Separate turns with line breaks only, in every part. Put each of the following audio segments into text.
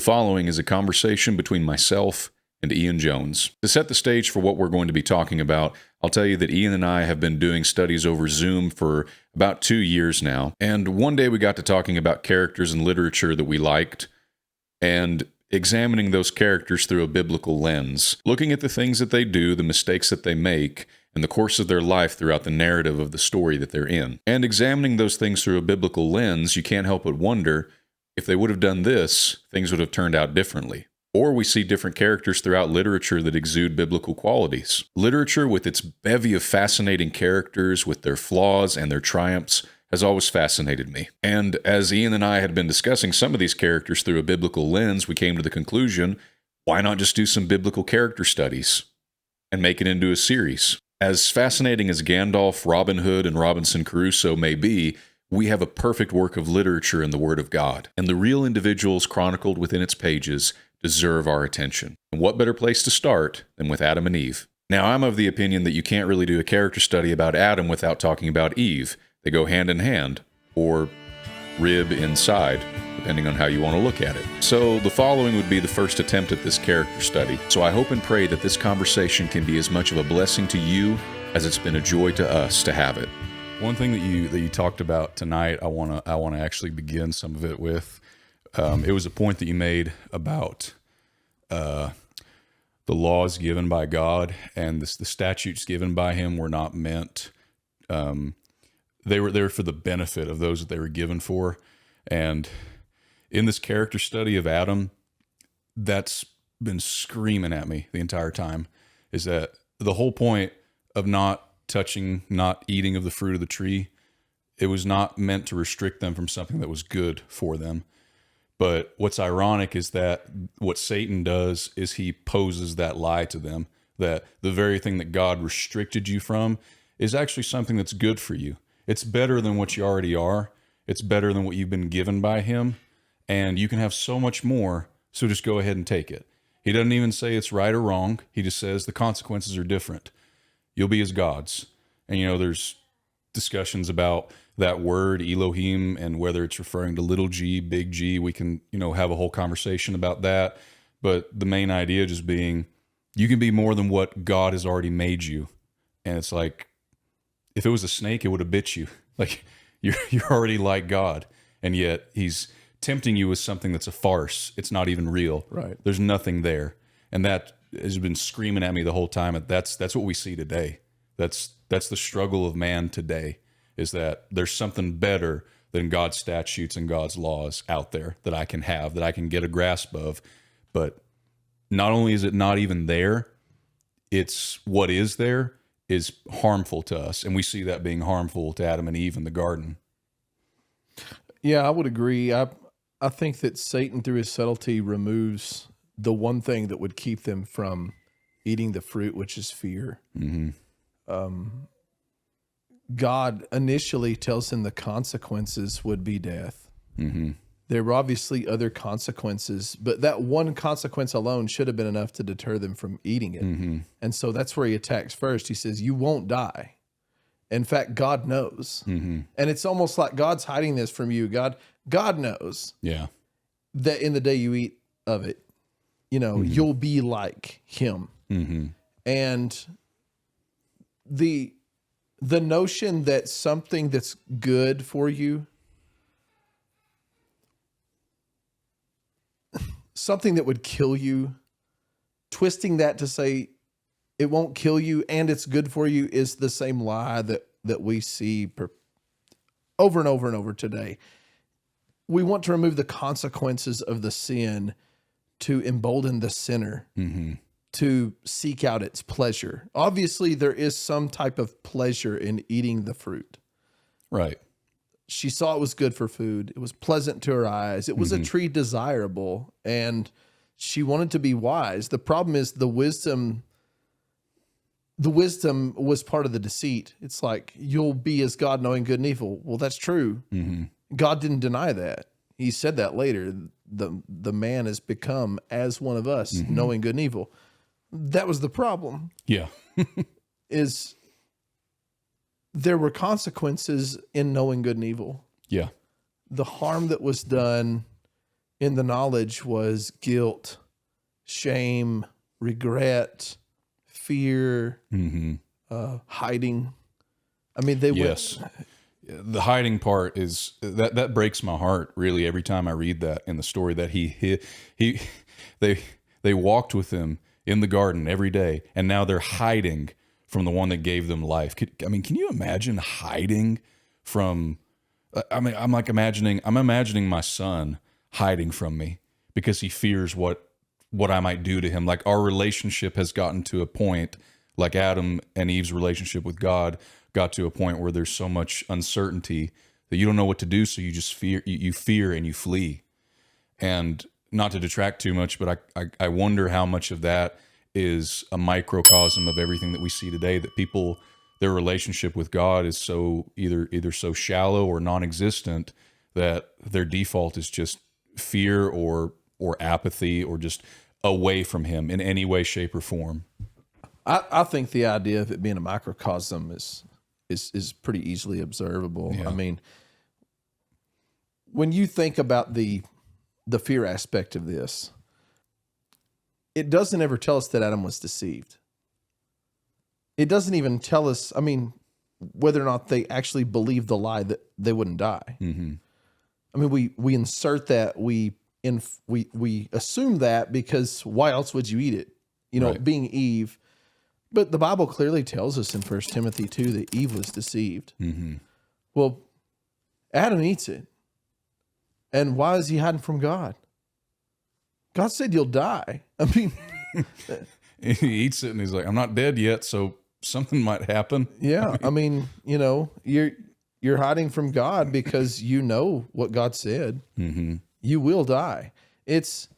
following is a conversation between myself and Ian Jones. To set the stage for what we're going to be talking about, I'll tell you that Ian and I have been doing studies over Zoom for about 2 years now, and one day we got to talking about characters in literature that we liked, and examining those characters through a biblical lens, looking at the things that they do, the mistakes that they make, and the course of their life throughout the narrative of the story that they're in. And examining those things through a biblical lens, you can't help but wonder, if they would have done this, things would have turned out differently. Or we see different characters throughout literature that exude biblical qualities. Literature, with its bevy of fascinating characters, with their flaws and their triumphs, has always fascinated me. And as Ian and I had been discussing some of these characters through a biblical lens, we came to the conclusion, why not just do some biblical character studies and make it into a series? As fascinating as Gandalf, Robin Hood, and Robinson Crusoe may be, we have a perfect work of literature in the Word of God, and the real individuals chronicled within its pages deserve our attention. And what better place to start than with Adam and Eve? Now, I'm of the opinion that you can't really do a character study about Adam without talking about Eve. They go hand in hand, or rib inside, depending on how you want to look at it. So the following would be the first attempt at this character study. So I hope and pray that this conversation can be as much of a blessing to you as it's been a joy to us to have it. One thing that you talked about tonight, I want to actually begin some of it with. It was a point that you made about the laws given by God and the statutes given by Him were not meant. They were there for the benefit of those that they were given for. And in this character study of Adam, that's been screaming at me the entire time. Is that the whole point of not touching, not eating of the fruit of the tree, it was not meant to restrict them from something that was good for them. But what's ironic is that what Satan does is he poses that lie to them, that the very thing that God restricted you from is actually something that's good for you. It's better than what you already are. It's better than what you've been given by Him. And you can have so much more, so just go ahead and take it. He doesn't even say it's right or wrong. He just says the consequences are different. You'll be as gods. And, there's discussions about that word Elohim and whether it's referring to little g, big G. We can, have a whole conversation about that. But the main idea just being, you can be more than what God has already made you. And it's like, if it was a snake, it would have bit you. Like, you're already like God. And yet He's tempting you with something that's a farce. It's not even real.
Right.
There's nothing there. And that has been screaming at me the whole time. That's what we see today. That's the struggle of man today, is that there's something better than God's statutes and God's laws out there that I can have, that I can get a grasp of. But not only is it not even there, it's what is there is harmful to us. And we see that being harmful to Adam and Eve in the garden.
Yeah, I would agree. I think that Satan, through his subtlety, removes the one thing that would keep them from eating the fruit, which is fear.
Mm-hmm.
God initially tells them the consequences would be death.
Mm-hmm.
There were obviously other consequences, but that one consequence alone should have been enough to deter them from eating it.
Mm-hmm.
And so that's where he attacks first. He says, you won't die. In fact, God knows.
Mm-hmm.
And it's almost like God's hiding this from you. God knows that in the day you eat of it, you'll be like Him.
Mm-hmm.
And the notion that something that's good for you, something that would kill you, twisting that to say it won't kill you and it's good for you, is the same lie that we see over and over and over today. We want to remove the consequences of the sin to embolden the sinner to seek out its pleasure. Obviously, there is some type of pleasure in eating the fruit.
Right.
She saw it was good for food. It was pleasant to her eyes. It was a tree desirable, and she wanted to be wise. The problem is the wisdom was part of the deceit. It's like, you'll be as God, knowing good and evil. Well, that's true. God didn't deny that. He said that later. The man has become as one of us, knowing good and evil. That was the problem.
Yeah.
Is there were consequences in knowing good and evil.
Yeah.
The harm that was done in the knowledge was guilt, shame, regret, fear, hiding. I mean, they
Yes. The hiding part is that breaks my heart really every time I read that in the story, that they walked with him in the garden every day, and now they're hiding from the one that gave them life. Can you imagine hiding from? I'm imagining my son hiding from me because he fears what I might do to him. Like, our relationship has gotten to a point, like Adam and Eve's relationship with God got to a point where there's so much uncertainty that you don't know what to do, so you just fear. You fear and you flee. And not to detract too much, but I wonder how much of that is a microcosm of everything that we see today, that people, their relationship with God is so either so shallow or non-existent that their default is just fear or apathy or just away from him in any way, shape, or form.
I think the idea of it being a microcosm is pretty easily observable.
Yeah.
I mean, when you think about the fear aspect of this, it doesn't ever tell us that Adam was deceived. It doesn't even tell us, I mean, whether or not they actually believed the lie that they wouldn't die.
Mm-hmm.
I mean, we insert that, we assume that, because why else would you eat it? You know,
Right.
being Eve. But the Bible clearly tells us in 1 Timothy 2 that Eve was deceived.
Mm-hmm.
Well, Adam eats it. And why is he hiding from God? God said you'll die. I mean,
He eats it and he's like, I'm not dead yet, so something might happen.
yeah. I mean, you know, you're hiding from God because you know what God said.
Mm-hmm.
You will die. It's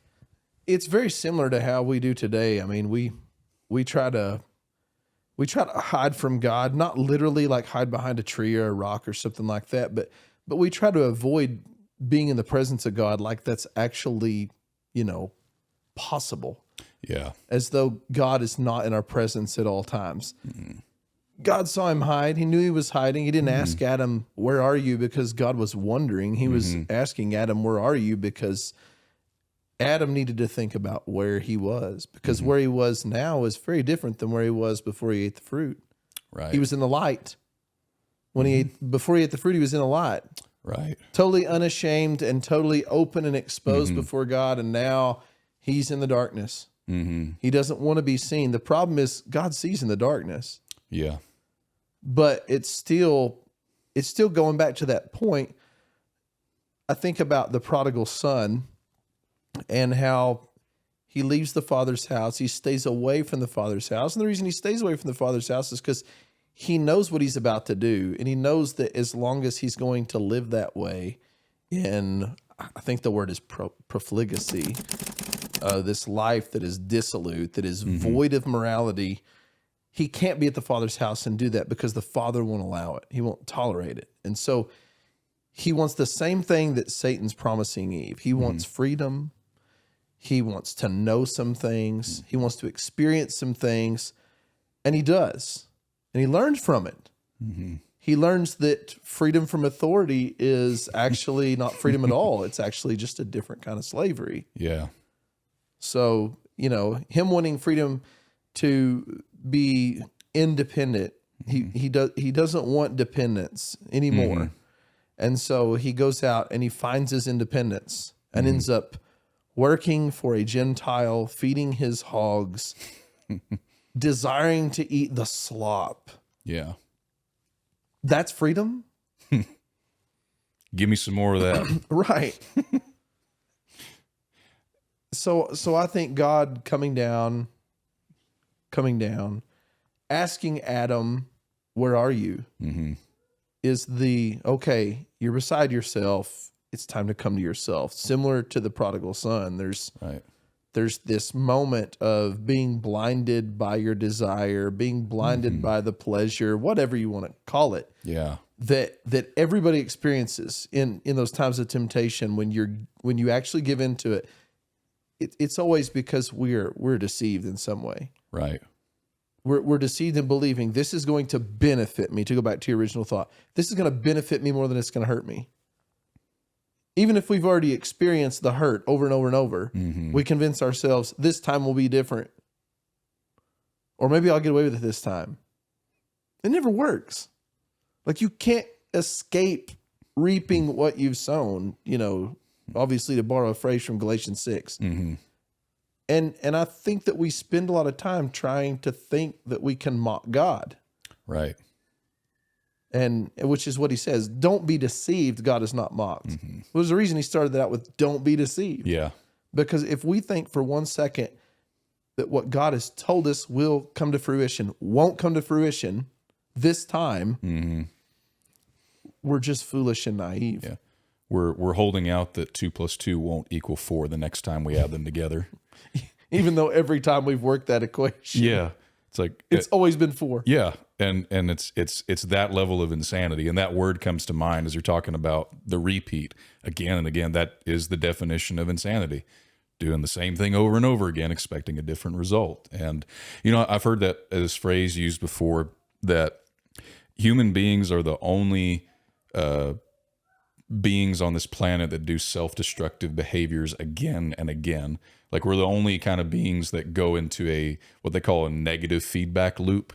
very similar to how we do today. I mean, we try to hide from God, not literally like hide behind a tree or a rock or something like that, but we try to avoid being in the presence of God like that's actually, you know, possible.
Yeah.
As though God is not in our presence at all times. Mm-hmm. God saw him hide. He knew he was hiding. He didn't ask Adam, where are you? Because God was wondering. He was asking Adam, where are you? Because Adam needed to think about where he was, because where he was now is very different than where he was before he ate the fruit.
Right.
He was in the light. Before he ate the fruit, he was in the light.
Right.
Totally unashamed and totally open and exposed before God. And now he's in the darkness. Mm-hmm. He doesn't want to be seen. The problem is God sees in the darkness.
Yeah.
But it's still going back to that point. I think about the prodigal son and how he leaves the father's house. He stays away from the father's house. And the reason he stays away from the father's house is because he knows what he's about to do. And he knows that as long as he's going to live that way in, I think the word is profligacy, this life that is dissolute, that is void of morality, he can't be at the father's house and do that because the father won't allow it. He won't tolerate it. And so he wants the same thing that Satan's promising Eve. He wants freedom. He wants to know some things. He wants to experience some things. And he does. And he learns from it. Mm-hmm. He learns that freedom from authority is actually not freedom at all. It's actually just a different kind of slavery.
Yeah.
So, you know, him wanting freedom to be independent, he doesn't want dependence anymore. And so he goes out and he finds his independence and ends up working for a Gentile, feeding his hogs, desiring to eat the slop.
Yeah.
That's freedom?
Give me some more of that.
Right. So I think God coming down, asking Adam, where are you? Mm-hmm. Is okay, you're beside yourself. It's time to come to yourself. Similar to the prodigal son, there's this moment of being blinded by your desire, being blinded by the pleasure, whatever you want to call it.
Yeah.
That everybody experiences in those times of temptation when you actually give into it. It's always because we're deceived in some way.
Right.
We're deceived in believing this is going to benefit me. To go back to your original thought, this is going to benefit me more than it's going to hurt me. Even if we've already experienced the hurt over and over and over, we convince ourselves this time will be different. Or maybe I'll get away with it this time. It never works. Like, you can't escape reaping what you've sown, obviously, to borrow a phrase from Galatians 6. And I think that we spend a lot of time trying to think that we can mock God.
Right.
And which is what he says, don't be deceived, God is not mocked. Well, there's a reason he started that out with don't be deceived.
Yeah.
Because if we think for 1 second that what God has told us will come to fruition, won't come to fruition this time, we're just foolish and naive.
Yeah. We're holding out that 2 + 2 won't equal 4 the next time we add them together.
Even though every time we've worked that equation,
Yeah. It's like
it's always been 4.
Yeah. And it's that level of insanity. And that word comes to mind as you're talking about the repeat again and again. That is the definition of insanity. Doing the same thing over and over again, expecting a different result. And, I've heard that as phrase used before, that human beings are the only beings on this planet that do self-destructive behaviors again and again. Like, we're the only kind of beings that go into what they call a negative feedback loop.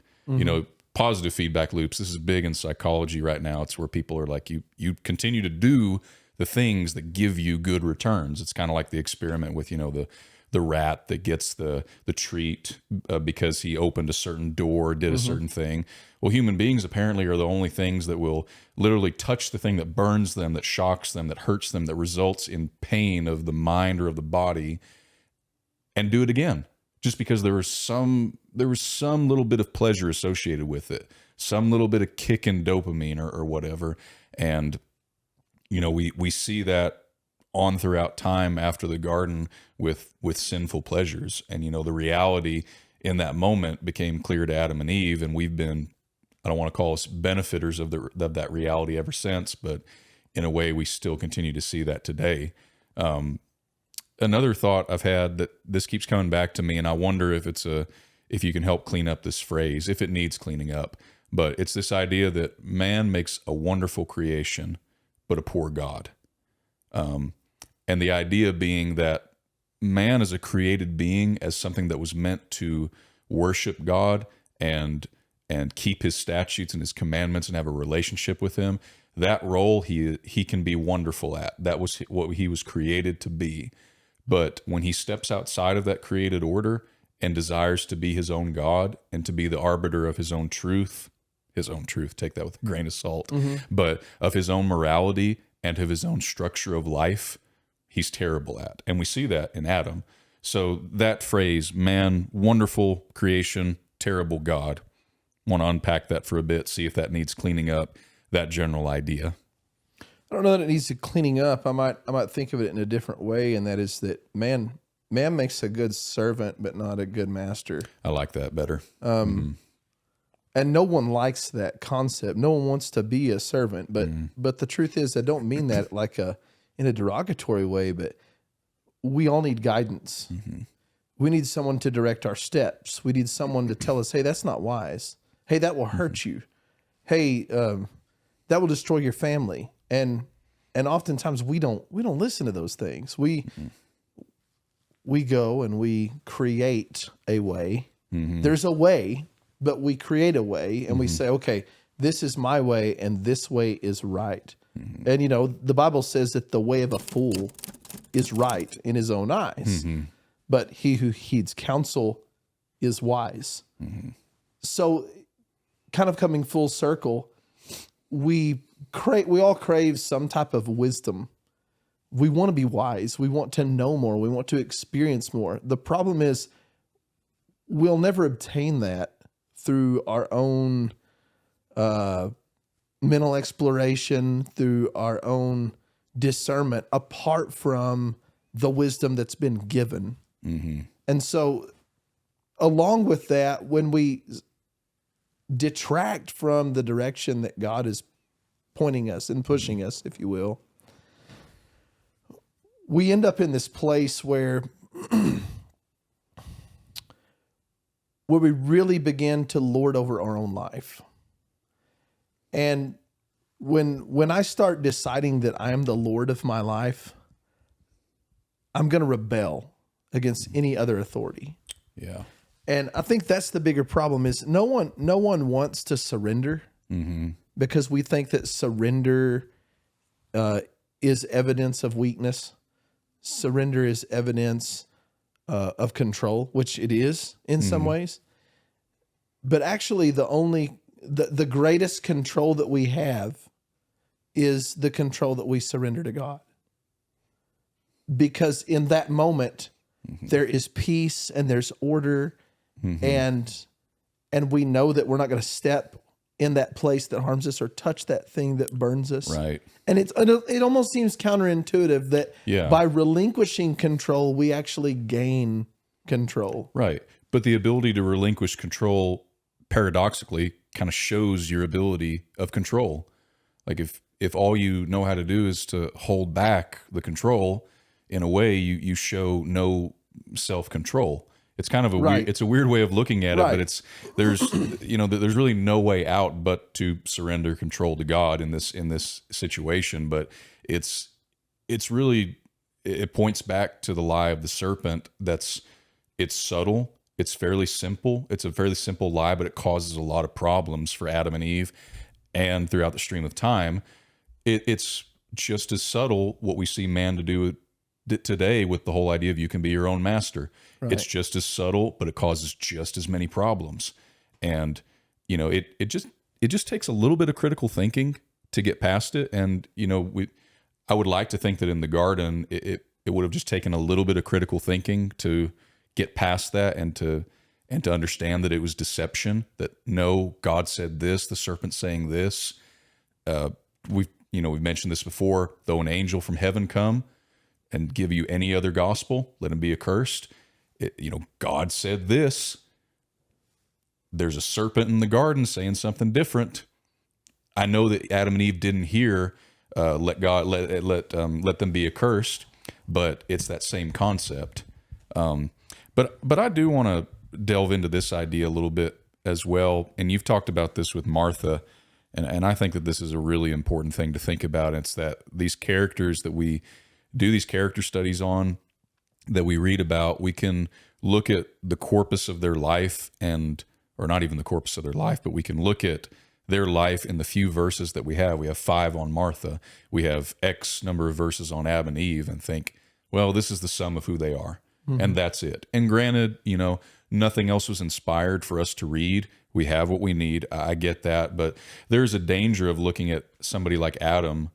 Positive feedback loops. This is big in psychology right now. It's where people are like, you continue to do the things that give you good returns. It's kind of like the experiment with, the rat that gets the treat because he opened a certain door, did a certain thing. Well, human beings apparently are the only things that will literally touch the thing that burns them, that shocks them, that hurts them, that results in pain of the mind or of the body, and do it again. Just because there was some little bit of pleasure associated with it, some little bit of kick in dopamine or whatever. And, we see that on throughout time after the garden with sinful pleasures. And, the reality in that moment became clear to Adam and Eve. And we've been, I don't want to call us benefiters of that reality ever since, but in a way we still continue to see that today. Another thought I've had that this keeps coming back to me, and I wonder if you can help clean up this phrase, if it needs cleaning up, but it's this idea that man makes a wonderful creation, but a poor God. And the idea being that man is a created being as something that was meant to worship God and keep his statutes and his commandments and have a relationship with him. That role he can be wonderful at. That was what he was created to be. But when he steps outside of that created order and desires to be his own God and to be the arbiter of his own truth, take that with a grain of salt, but of his own morality and of his own structure of life, he's terrible at. And we see that in Adam. So that phrase, man, wonderful creation, terrible God, want to unpack that for a bit, see if that needs cleaning up, that general idea.
I don't know that it needs to cleaning up. I might think of it in a different way, and that is that man makes a good servant, but not a good master.
I like that better.
And no one likes that concept. No one wants to be a servant, but the truth is, I don't mean that like in a derogatory way, but we all need guidance. We need someone to direct our steps. We need someone to tell us, hey, that's not wise. Hey, that will hurt you. Hey, that will destroy your family. And oftentimes we don't listen to those things. We go and we create a way. There's a way, but we create a way and we say, okay, this is my way and this way is right. And the Bible says that the way of a fool is right in his own eyes, but he who heeds counsel is wise. So kind of coming full circle, we all crave some type of wisdom. We want to be wise. We want to know more. We want to experience more. The problem is we'll never obtain that through our own mental exploration, through our own discernment, apart from the wisdom that's been given. And so along with that, when we detract from the direction that God is pointing us and pushing us, if you will, we end up in this place where we really begin to lord over our own life. And when I start deciding that I am the Lord of my life, I'm going to rebel against any other authority.
Yeah.
And I think that's the bigger problem is no one wants to surrender because we think that surrender is evidence of weakness. Surrender is evidence of control, which it is in some ways. But actually the greatest control that we have is the control that we surrender to God. Because in that moment, there is peace and there's order, and we know that we're not going to step in that place that harms us or touch that thing that burns us.
Right.
And it almost seems counterintuitive that by relinquishing control, we actually gain control.
Right. But the ability to relinquish control paradoxically kind of shows your ability of control. Like if all you know how to do is to hold back the control, in a way you show no self-control. It's kind of a weird way of looking at it, but there's really no way out but to surrender control to God in this situation. But it's really, it points back to the lie of the serpent. It's subtle. It's fairly simple. It's a fairly simple lie, but it causes a lot of problems for Adam and Eve and throughout the stream of time. It's just as subtle what we see man to do today with the whole idea of you can be your own master. Right. It's just as subtle, but it causes just as many problems. And, it just takes a little bit of critical thinking to get past it. And, I would like to think that in the garden, it would have just taken a little bit of critical thinking to get past that and to understand that it was deception, that no, God said this, the serpent saying this. We've mentioned this before, though an angel from heaven come and give you any other gospel, let him be accursed. God said this. There's a serpent in the garden saying something different. I know that Adam and Eve didn't hear, let them be accursed, but it's that same concept. But I do want to delve into this idea a little bit as well. And you've talked about this with Martha, and I think that this is a really important thing to think about. It's that these characters that we do these character studies on, that we read about, we can look at the corpus of their life or not even the corpus of their life, but we can look at their life in the few verses that we have. We have 5 on Martha. We have X number of verses on Adam and Eve and think, well, this is the sum of who they are. And that's it. And granted, nothing else was inspired for us to read. We have what we need. I get that. But there's a danger of looking at somebody like Adam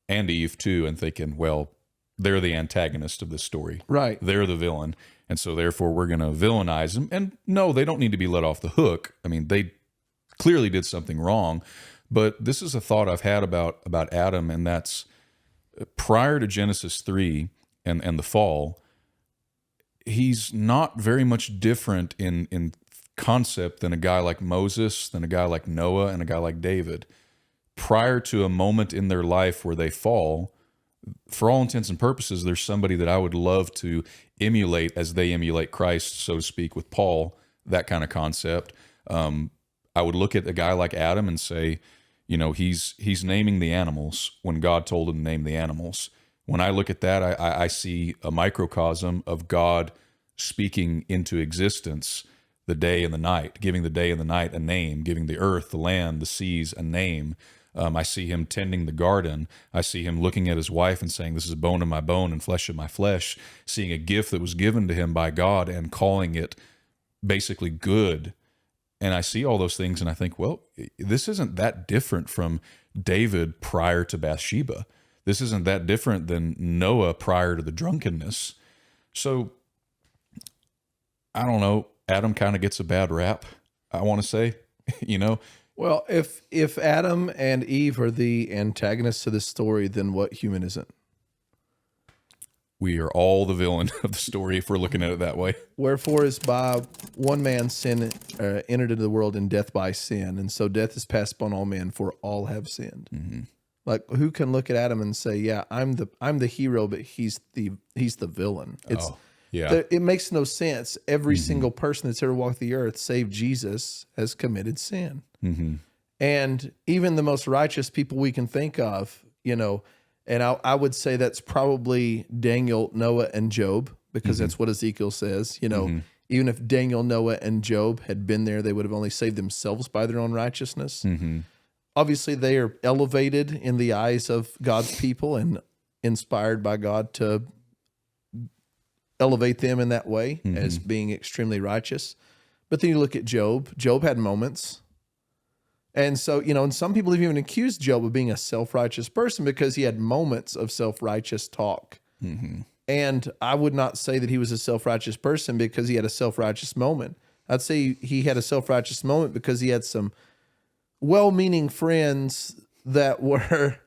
and Eve too and thinking, well, they're the antagonist of this story. Right. They're the villain. And so therefore we're going to villainize them. And no, they don't need to be let off the hook. I mean, they clearly did something wrong. But this is a thought I've had about Adam, and that's prior to Genesis 3 and the fall, he's not very much different in concept than a guy like Moses, than a guy like Noah, and a guy like David. Prior to a moment in their life where they fall, for all intents and purposes, there's somebody that I would love to emulate as they emulate Christ, so to speak, with Paul, that kind of concept. I would look at a guy like Adam and say, he's naming the animals when God told him to name the animals. When I look at that, I see a microcosm of God speaking into existence the day and the night, giving the day and the night a name, giving the earth, the land, the seas a name. I see him tending the garden. I see him looking at his wife and saying, this is bone of my bone and flesh of my flesh, seeing a gift that was given to him by God and calling it basically good. And I see all those things and I think, well, this isn't that different from David prior to Bathsheba. This isn't that different than Noah prior to the drunkenness. So, I don't know, Adam kind of gets a bad rap, I want to say,
Well, if Adam and Eve are the antagonists to this story, then what human isn't?
We are all the villain of the story if we're looking at it that way.
Wherefore is by one man's sin entered into the world, and death by sin. And so death is passed upon all men, for all have sinned. Mm-hmm. Like, who can look at Adam and say, yeah, I'm the hero, but he's the villain? It makes no sense. Every single person that's ever walked the earth, save Jesus, has committed sin. Mm-hmm. And even the most righteous people we can think of, and I would say that's probably Daniel, Noah, and Job, because that's what Ezekiel says. Even if Daniel, Noah, and Job had been there, they would have only saved themselves by their own righteousness. Obviously, they are elevated in the eyes of God's people and inspired by God to elevate them in that way as being extremely righteous. But then you look at Job. Job had moments. And so, and some people have even accused Job of being a self-righteous person because he had moments of self-righteous talk. And I would not say that he was a self-righteous person because he had a self-righteous moment. I'd say he had a self-righteous moment because he had some well-meaning friends that were,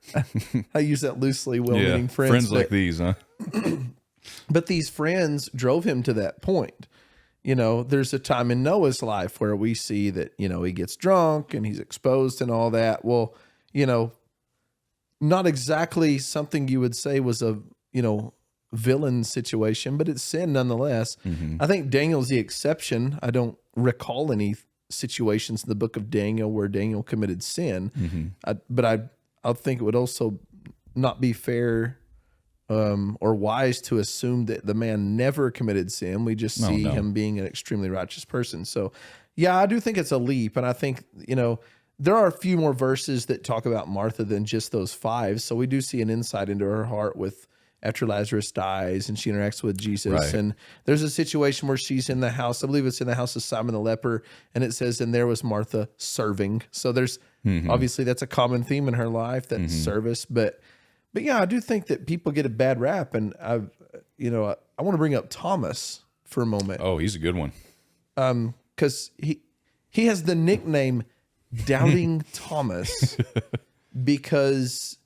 I use that loosely, well-meaning friends.
Friends like these, huh?
But these friends drove him to that point. There's a time in Noah's life where we see that, he gets drunk and he's exposed and all that. Well, not exactly something you would say was a, villain situation, but it's sin nonetheless. I think Daniel's the exception. I don't recall any situations in the book of Daniel where Daniel committed sin. But I think it would also not be fair or wise to assume that the man never committed sin. We just see him being an extremely righteous person. So, yeah, I do think it's a leap. And I think, there are a few more verses that talk about Martha than just those 5. So we do see an insight into her heart after Lazarus dies and she interacts with Jesus.
Right.
And there's a situation where she's in the house. I believe it's in the house of Simon the leper. And it says, and there was Martha serving. So there's obviously that's a common theme in her life, that service. But yeah, I do think that people get a bad rap. And I want to bring up Thomas for a moment.
Oh, he's a good one.
Because he has the nickname Doubting Thomas because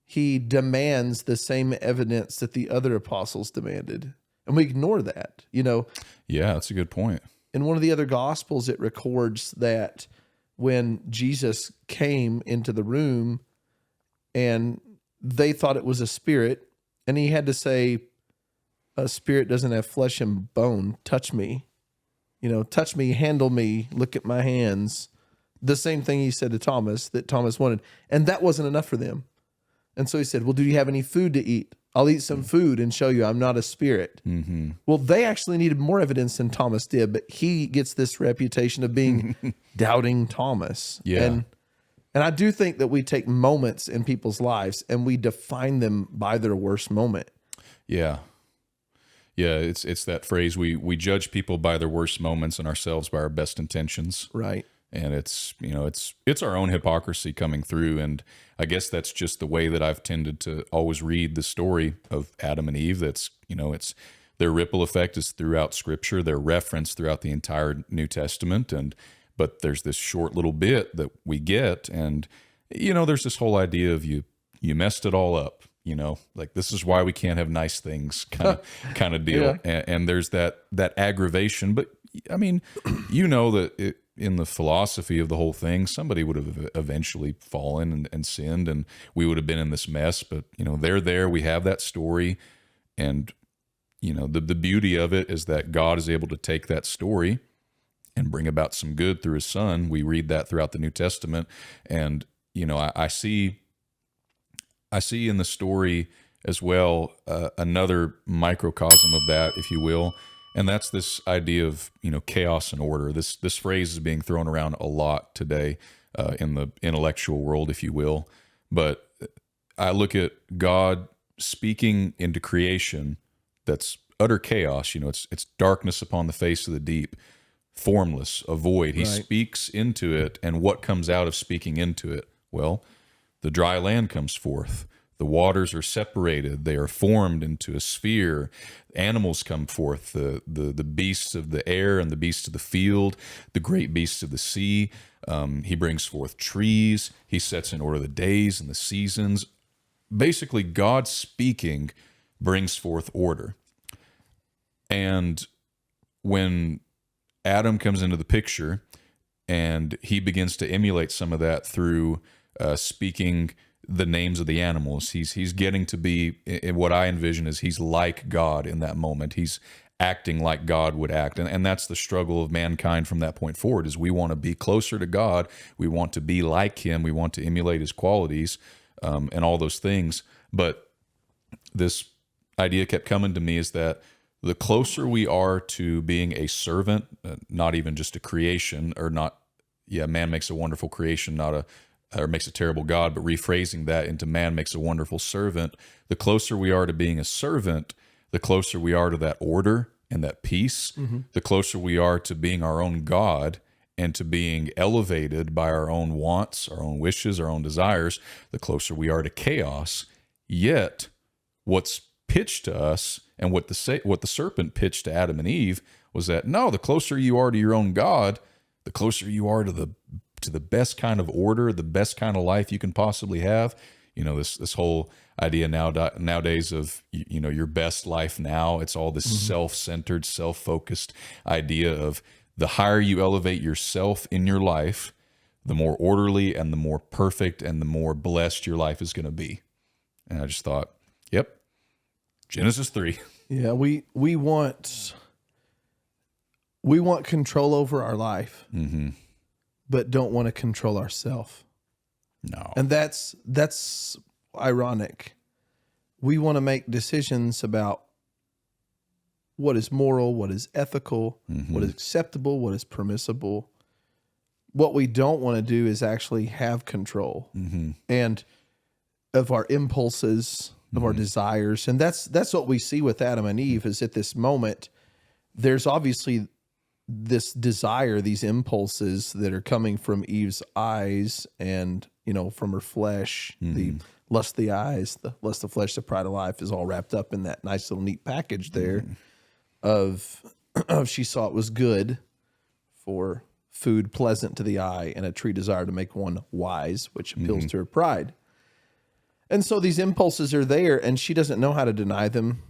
he demands the same evidence that the other apostles demanded. And we ignore that,
Yeah, that's a good point.
In one of the other gospels, it records that when Jesus came into the room and they thought it was a spirit, and he had to say, a spirit doesn't have flesh and bone. Touch me, touch me, handle me, look at my hands. The same thing he said to Thomas that Thomas wanted. And that wasn't enough for them. And so he said, well, do you have any food to eat? I'll eat some food and show you I'm not a spirit. Well, they actually needed more evidence than Thomas did, but he gets this reputation of being Doubting Thomas.
Yeah.
And I do think that we take moments in people's lives and we define them by their worst moment.
Yeah. Yeah, it's that phrase, we judge people by their worst moments and ourselves by our best intentions.
Right.
And it's our own hypocrisy coming through. And I guess that's just the way that I've tended to always read the story of Adam and Eve. That's, it's their ripple effect is throughout Scripture. They're referenced throughout the entire New Testament. But there's this short little bit that we get. And, there's this whole idea of you messed it all up, like this is why we can't have nice things kind of deal.
Yeah.
And there's that aggravation. But I mean, that in the philosophy of the whole thing, somebody would have eventually fallen and sinned, and we would have been in this mess. But they're there. We have that story, and the beauty of it is that God is able to take that story and bring about some good through His Son. We read that throughout the New Testament, and I see in the story as well another microcosm of that, if you will. And that's this idea of, chaos and order. This phrase is being thrown around a lot today in the intellectual world, if you will. But I look at God speaking into creation that's utter chaos. It's darkness upon the face of the deep, formless, a void. He speaks into it, and what comes out of speaking into it? Well, the dry land comes forth. The waters are separated. They are formed into a sphere. Animals come forth, the beasts of the air and the beasts of the field, the great beasts of the sea. He brings forth trees. He sets in order the days and the seasons. Basically, God speaking brings forth order. And when Adam comes into the picture and he begins to emulate some of that through speaking the names of the animals. He's getting to be, in what I envision is he's like God in that moment. He's acting like God would act. And that's the struggle of mankind from that point forward, is we want to be closer to God. We want to be like him. We want to emulate his qualities, and all those things. But this idea kept coming to me, is that the closer we are to being a servant, not even just a creation, or not, man makes a wonderful creation, or makes a terrible God, but rephrasing that into man makes a wonderful servant. The closer we are to being a servant, the closer we are to that order and that peace, the closer we are to being our own God and to being elevated by our own wants, our own wishes, our own desires, the closer we are to chaos. Yet, what's pitched to us, and what the serpent pitched to Adam and Eve, was that, no, the closer you are to your own God, the closer you are to the best kind of order, the best kind of life you can possibly have. This whole idea nowadays of, your best life now. It's all this self-centered, self-focused idea of the higher you elevate yourself in your life, the more orderly and the more perfect and the more blessed your life is going to be. And I just thought, yep, Genesis 3.
Yeah, we want control over our life, but don't want to control ourselves.
No.
And that's ironic. We want to make decisions about what is moral, what is ethical, what is acceptable, what is permissible. What we don't want to do is actually have control and of our impulses, of our desires. And that's what we see with Adam and Eve, is at this moment, there's obviously this desire, these impulses that are coming from Eve's eyes and, from her flesh, the lust of the eyes, the lust of flesh, the pride of life is all wrapped up in that nice little neat package there of she saw it was good for food pleasant to the eye and a tree desire to make one wise, which appeals to her pride. And so these impulses are there and she doesn't know how to deny them.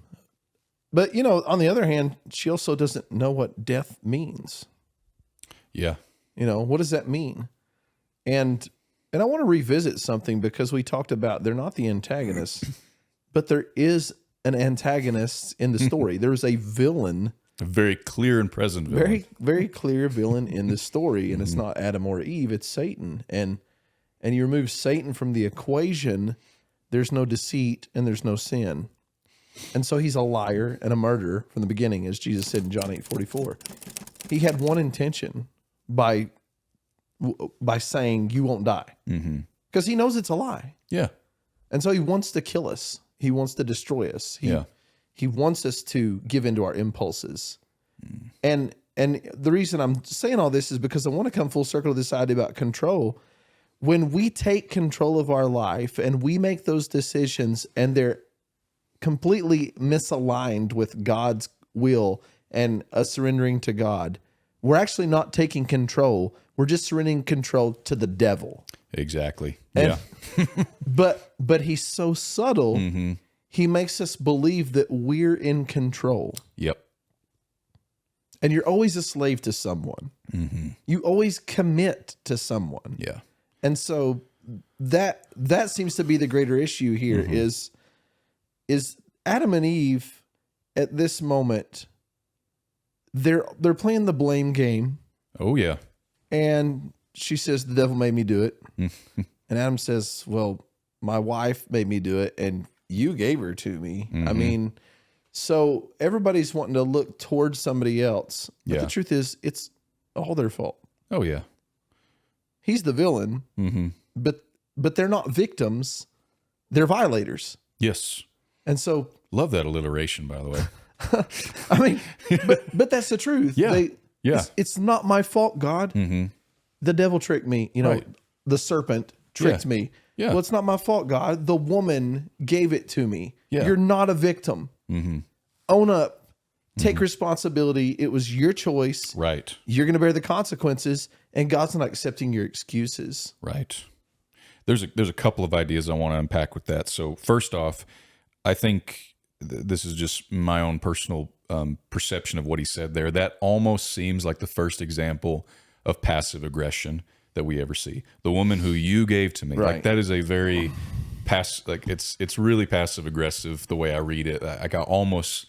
But, on the other hand, she also doesn't know what death means.
Yeah.
What does that mean? And I want to revisit something, because we talked about they're not the antagonists, but there is an antagonist in the story. There's a villain.
A very clear and present villain.
Very, very clear villain in the story. And it's not Adam or Eve, it's Satan. And you remove Satan from the equation, there's no deceit and there's no sin. And so he's a liar and a murderer from the beginning, as Jesus said in John 8:44. He had one intention by saying, you won't die. Because he knows it's a lie.
Yeah.
And so he wants to kill us. He wants to destroy us. He wants us to give into our impulses. And the reason I'm saying all this is because I want to come full circle to this idea about control. When we take control of our life and we make those decisions and they're completely misaligned with God's will and us surrendering to God, we're actually not taking control. We're just surrendering control to the devil.
Exactly.
And, but he's so subtle, he makes us believe that we're in control.
Yep.
And you're always a slave to someone. You always commit to someone.
Yeah.
And so that seems to be the greater issue here is Adam and Eve at this moment, they're playing the blame game.
Oh, yeah.
And she says, the devil made me do it. And Adam says, well, my wife made me do it and you gave her to me. I mean, so everybody's wanting to look towards somebody else. But the truth is, it's all their fault.
Oh, yeah.
He's the villain, but they're not victims. They're violators.
Yes.
And so,
love that alliteration, by the way.
I mean, but that's the truth.
Yeah.
It's not my fault, God. The devil tricked me.
Right.
The serpent tricked me.
Yeah.
Well, it's not my fault, God. The woman gave it to me.
Yeah.
You're not a victim. Own up. Take responsibility. It was your choice.
Right.
You're going to bear the consequences, and God's not accepting your excuses.
Right. There's a couple of ideas I want to unpack with that. So first off, I think this is just my own personal perception of what he said there. That almost seems like the first example of passive aggression that we ever see. The woman who you gave to me,
Right.
like that is a very it's really passive aggressive the way I read it. Like I almost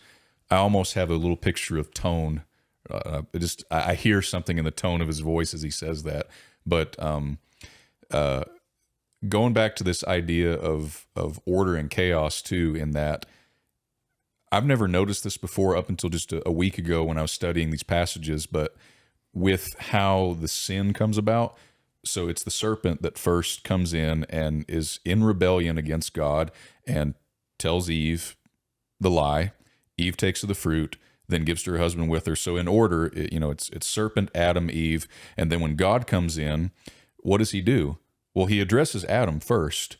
I almost have a little picture of tone. I hear something in the tone of his voice as he says that. But going back to this idea of order and chaos too, in that I've never noticed this before up until just a week ago when I was studying these passages, but with how the sin comes about. So it's the serpent that first comes in and is in rebellion against God and tells Eve the lie. Eve takes of the fruit, then gives to her husband with her. So in order, it's serpent, Adam, Eve. And then when God comes in, what does he do? Well, he addresses Adam first,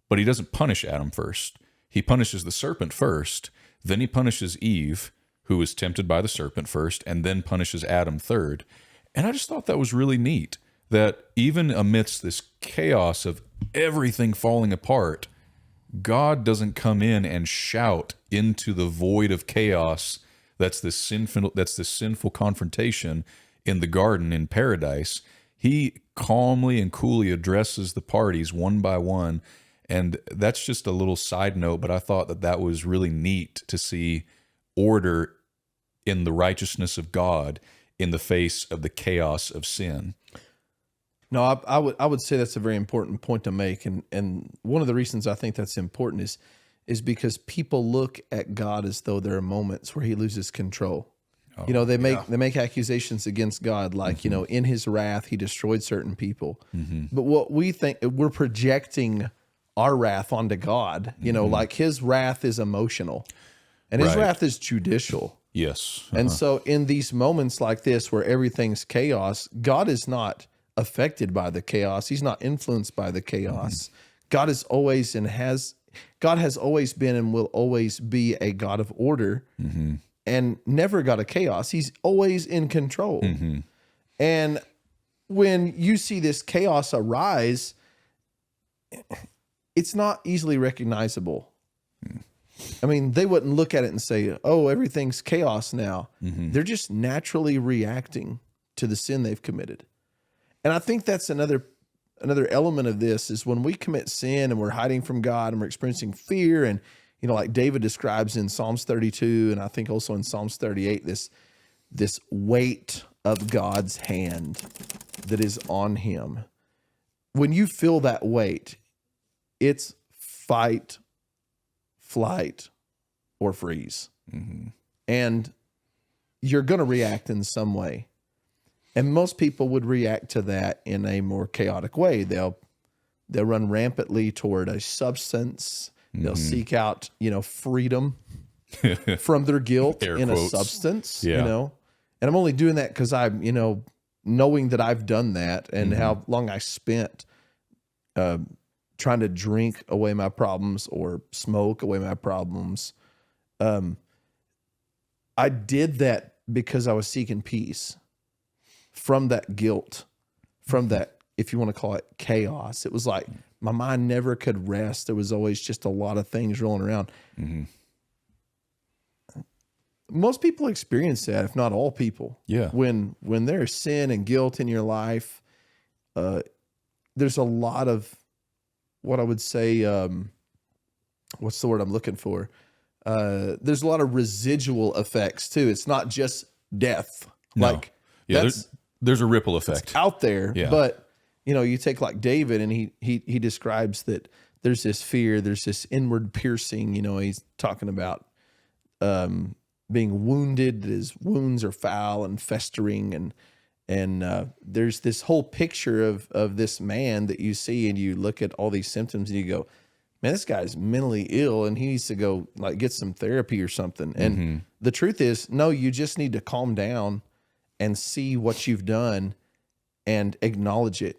but he doesn't punish Adam first. He punishes the serpent first, then he punishes Eve, who was tempted by the serpent first, and then punishes Adam third. And I just thought that was really neat, that even amidst this chaos of everything falling apart, God doesn't come in and shout into the void of chaos that's this sinful confrontation in the garden in paradise. He calmly and coolly addresses the parties one by one. And that's just a little side note, but I thought that was really neat to see order in the righteousness of God in the face of the chaos of sin.
No, I would say that's a very important point to make, and one of the reasons I think that's important is because people look at God as though there are moments where he loses control. They make accusations against God, like, in his wrath, he destroyed certain people. But what we think, we're projecting our wrath onto God, like his wrath is emotional and his wrath is judicial.
Yes.
And so in these moments like this, where everything's chaos, God is not affected by the chaos. He's not influenced by the chaos. God has always been and will always be a God of order. And never got a chaos. He's always in control. And when you see this chaos arise, it's not easily recognizable. I mean, they wouldn't look at it and say, oh, everything's chaos now. They're just naturally reacting to the sin they've committed. And I think that's another element of this, is when we commit sin and we're hiding from God and we're experiencing fear, and like David describes in Psalms 32, and I think also in Psalms 38, this weight of God's hand that is on him. When you feel that weight, it's fight, flight, or freeze. And you're going to react in some way. And most people would react to that in a more chaotic way. They'll run rampantly toward a substance. They'll seek out, freedom from their guilt in a substance, And I'm only doing that because I'm, knowing that I've done that and how long I spent trying to drink away my problems or smoke away my problems. I did that because I was seeking peace from that guilt, from that, if you want to call it, chaos. It was like my mind never could rest. There was always just a lot of things rolling around. Most people experience that, if not all people.
Yeah.
When there's sin and guilt in your life, there's a lot of what I would say, what's the word I'm looking for? There's a lot of residual effects too. It's not just death.
No. There's a ripple effect.
It's out there, but you take like David, and he describes that there's this fear, there's this inward piercing. He's talking about being wounded. His wounds are foul and festering, and there's this whole picture of this man that you see, and you look at all these symptoms, and you go, man, this guy's mentally ill, and he needs to go like get some therapy or something. And the truth is, no, you just need to calm down and see what you've done and acknowledge it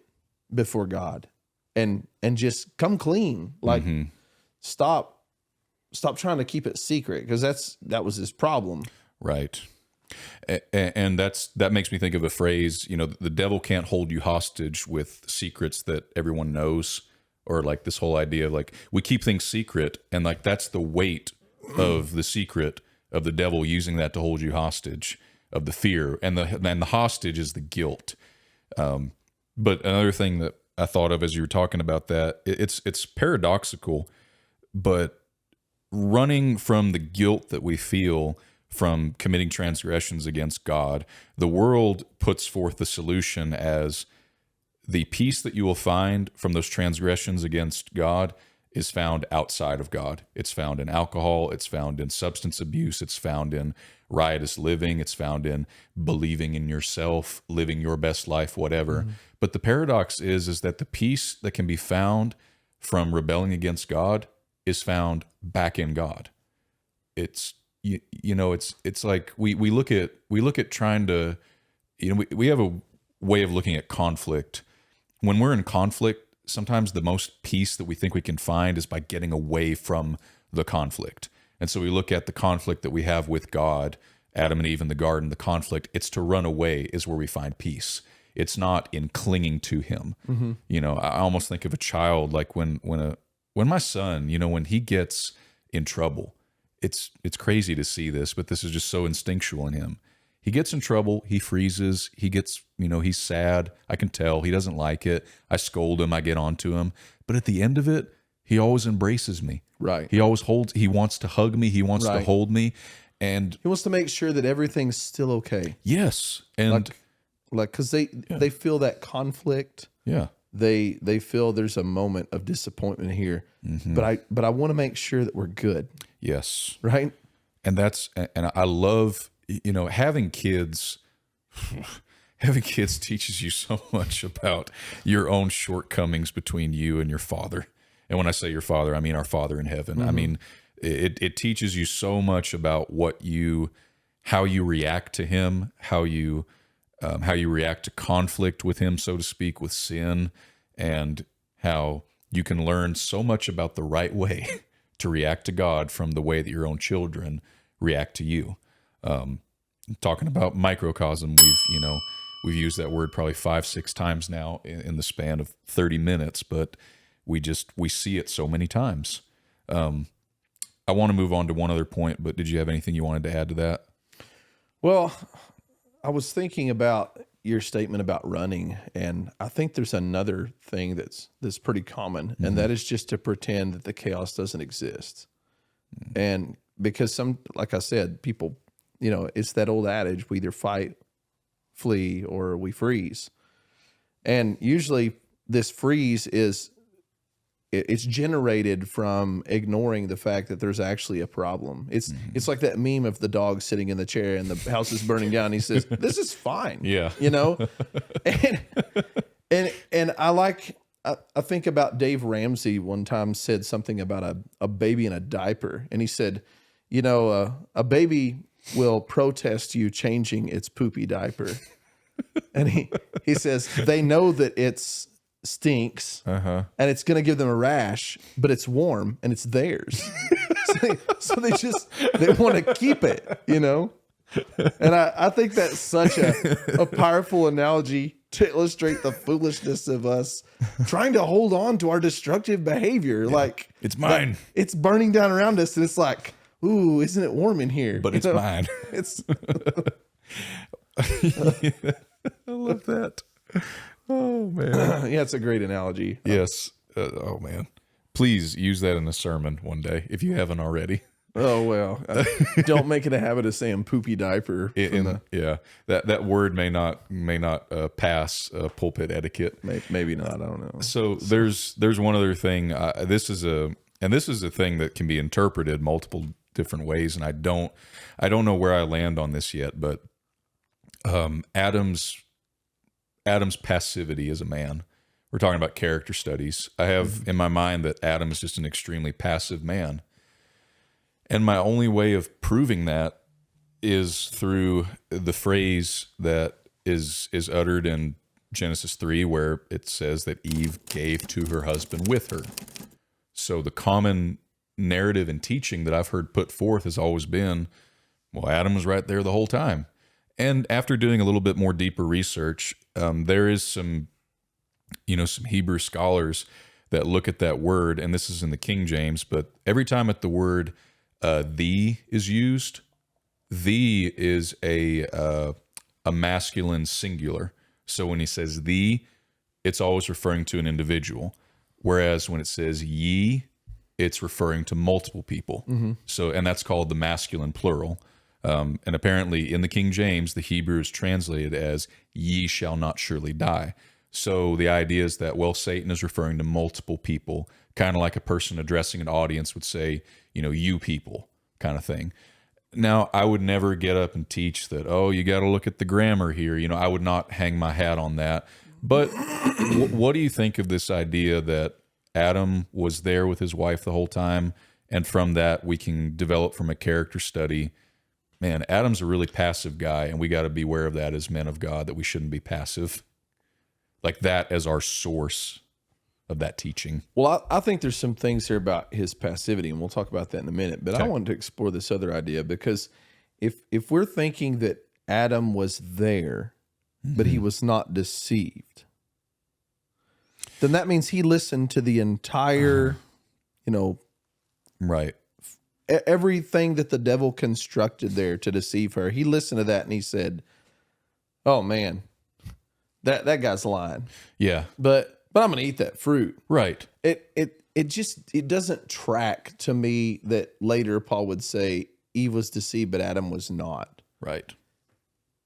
before God, and just come clean. Like stop trying to keep it secret, because that was his problem.
Right. And that makes me think of a phrase, the devil can't hold you hostage with secrets that everyone knows, or like this whole idea of like, we keep things secret, and like that's the weight of the secret of the devil using that to hold you hostage, of the fear, and the hostage is the guilt. But another thing that I thought of as you were talking about that, it's paradoxical, but running from the guilt that we feel from committing transgressions against God, the world puts forth the solution as the peace that you will find from those transgressions against God is found outside of God. It's found in alcohol. It's found in substance abuse. It's found in riotous living. It's found in believing in yourself, living your best life, whatever. But the paradox is that the peace that can be found from rebelling against God is found back in God. It's it's like we look at trying to, we have a way of looking at conflict. When we're in conflict, sometimes the most peace that we think we can find is by getting away from the conflict. And so we look at the conflict that we have with God, Adam and Eve in the garden, the conflict, it's to run away is where we find peace. It's not in clinging to him. I almost think of a child, like when my son, when he gets in trouble, it's crazy to see this, but this is just so instinctual in him. He gets in trouble, he freezes, he gets, he's sad. I can tell he doesn't like it. I scold him, I get onto him. But at the end of it, he always embraces me.
Right.
He always he wants to hug me, he wants to hold me. And
he wants to make sure that everything's still okay.
Yes. And
because they feel that conflict.
Yeah.
They feel there's a moment of disappointment here. But I want to make sure that we're good.
Yes.
Right.
And I love, having kids teaches you so much about your own shortcomings between you and your Father. And when I say your Father, I mean our Father in heaven. I mean, it teaches you so much about how you react to him, how you react to conflict with him, so to speak, with sin, and how you can learn so much about the right way to react to God from the way that your own children react to you. Talking about microcosm, we've used that word probably 5-6 times now in the span of 30 minutes, but we see it so many times. I want to move on to one other point, but did you have anything you wanted to add to that?
Well, I was thinking about your statement about running, and I think there's another thing that's pretty common, and that is just to pretend that the chaos doesn't exist. And because like I said, people, it's that old adage, we either fight, flee, or we freeze. And usually this freeze it's generated from ignoring the fact that there's actually a problem. It's like that meme of the dog sitting in the chair and the house is burning down. He says, "This is fine."
Yeah.
And I think about Dave Ramsey one time said something about a baby in a diaper, and he said, a baby will protest you changing its poopy diaper, and he says they know that it's stinks and it's going to give them a rash, but it's warm and it's theirs. so they want to keep it, and I think that's such a powerful analogy to illustrate the foolishness of us trying to hold on to our destructive behavior. Yeah. Like,
it's mine.
It's burning down around us, and it's like, ooh, isn't it warm in here?
But it's mine.
It's
I love that. Oh, man.
Yeah, it's a great analogy.
Yes. Oh, man. Please use that in a sermon one day if you haven't already.
Oh, well. Don't make it a habit of saying poopy diaper.
Yeah. That word may not pass pulpit etiquette.
Maybe not. I don't know.
So there's one other thing. This is a thing that can be interpreted multiple different ways, and I don't know where I land on this yet, but Adam's passivity as a man. We're talking about character studies. I have in my mind that Adam is just an extremely passive man. And my only way of proving that is through the phrase that is uttered in Genesis 3, where it says that Eve gave to her husband with her. So the common narrative and teaching that I've heard put forth has always been, well, Adam was right there the whole time. And after doing a little bit more deeper research, there is some Hebrew scholars that look at that word, and this is in the King James, but every time that the word "thee" is used, "thee" is a masculine singular. So when he says "thee," it's always referring to an individual, whereas when it says "ye," it's referring to multiple people. So, and that's called the masculine plural. And apparently in the King James, the Hebrew is translated as ye shall not surely die. So the idea is that, well, Satan is referring to multiple people, kind of like a person addressing an audience would say, you people kind of thing. Now, I would never get up and teach that, oh, you got to look at the grammar here. I would not hang my hat on that. But what do you think of this idea that Adam was there with his wife the whole time? And from that, we can develop from a character study, man, Adam's a really passive guy, and we got to be aware of that as men of God, that we shouldn't be passive. Like that as our source of that teaching.
Well, I think there's some things here about his passivity, and we'll talk about that in a minute. But
Okay.
I wanted to explore this other idea, because if we're thinking that Adam was there, but he was not deceived, then that means he listened to the entire,
Right.
everything that the devil constructed there to deceive her. He listened to that and he said, "Oh man, that guy's lying."
Yeah.
But I'm going to eat that fruit.
Right.
It doesn't track to me that later Paul would say Eve was deceived, but Adam was not.
Right.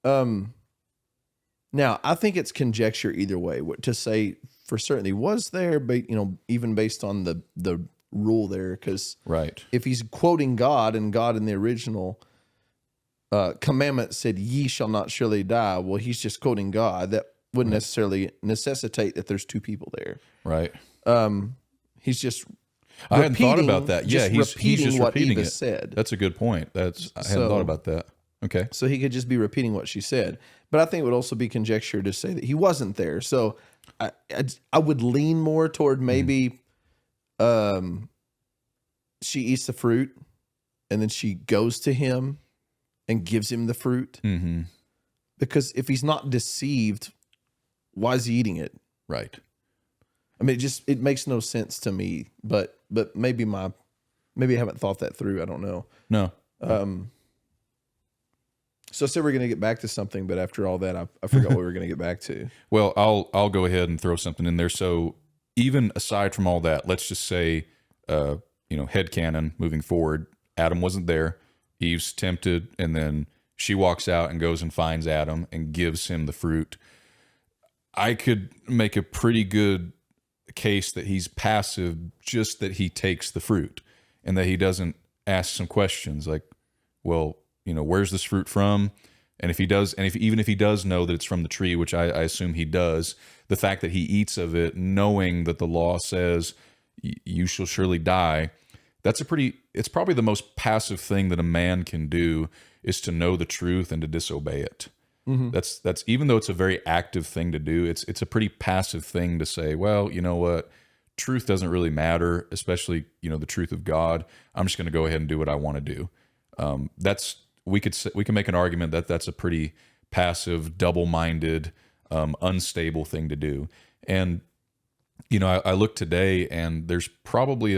Now I think it's conjecture either way. What to say for certain he was there, but even based on the rule there, because
Right.
if he's quoting God, and God in the original commandment said, "Ye shall not surely die," well, he's just quoting God. That wouldn't necessarily necessitate that there's two people there.
Right.
He's just
I hadn't thought about that.
just
Yeah, he's just
what
repeating
Eva
it.
said.
That's a good point. I hadn't
So-
thought about that. Okay.
So he could just be repeating what she said. But I think it would also be conjecture to say that he wasn't there. So I would lean more toward maybe she eats the fruit and then she goes to him and gives him the fruit.
Mm-hmm.
Because if he's not deceived, why is he eating it?
Right.
I mean, it makes no sense to me. But maybe I haven't thought that through. I don't know.
No.
So I said we're going to get back to something, but after all that, I forgot what we were going to get back to.
Well, I'll go ahead and throw something in there. So even aside from all that, let's just say, headcanon moving forward, Adam wasn't there. Eve's tempted, and then she walks out and goes and finds Adam and gives him the fruit. I could make a pretty good case that he's passive, just that he takes the fruit and that he doesn't ask some questions like, well, where's this fruit from? And if he does, and even if he does know that it's from the tree, which I assume he does, the fact that he eats of it, knowing that the law says you shall surely die, it's probably the most passive thing that a man can do, is to know the truth and to disobey it. Mm-hmm. That's even though it's a very active thing to do, it's a pretty passive thing to say, well, you know what? Truth doesn't really matter, especially, the truth of God. I'm just going to go ahead and do what I want to do. We can make an argument that that's a pretty passive, double-minded, unstable thing to do. And I look today, and there's probably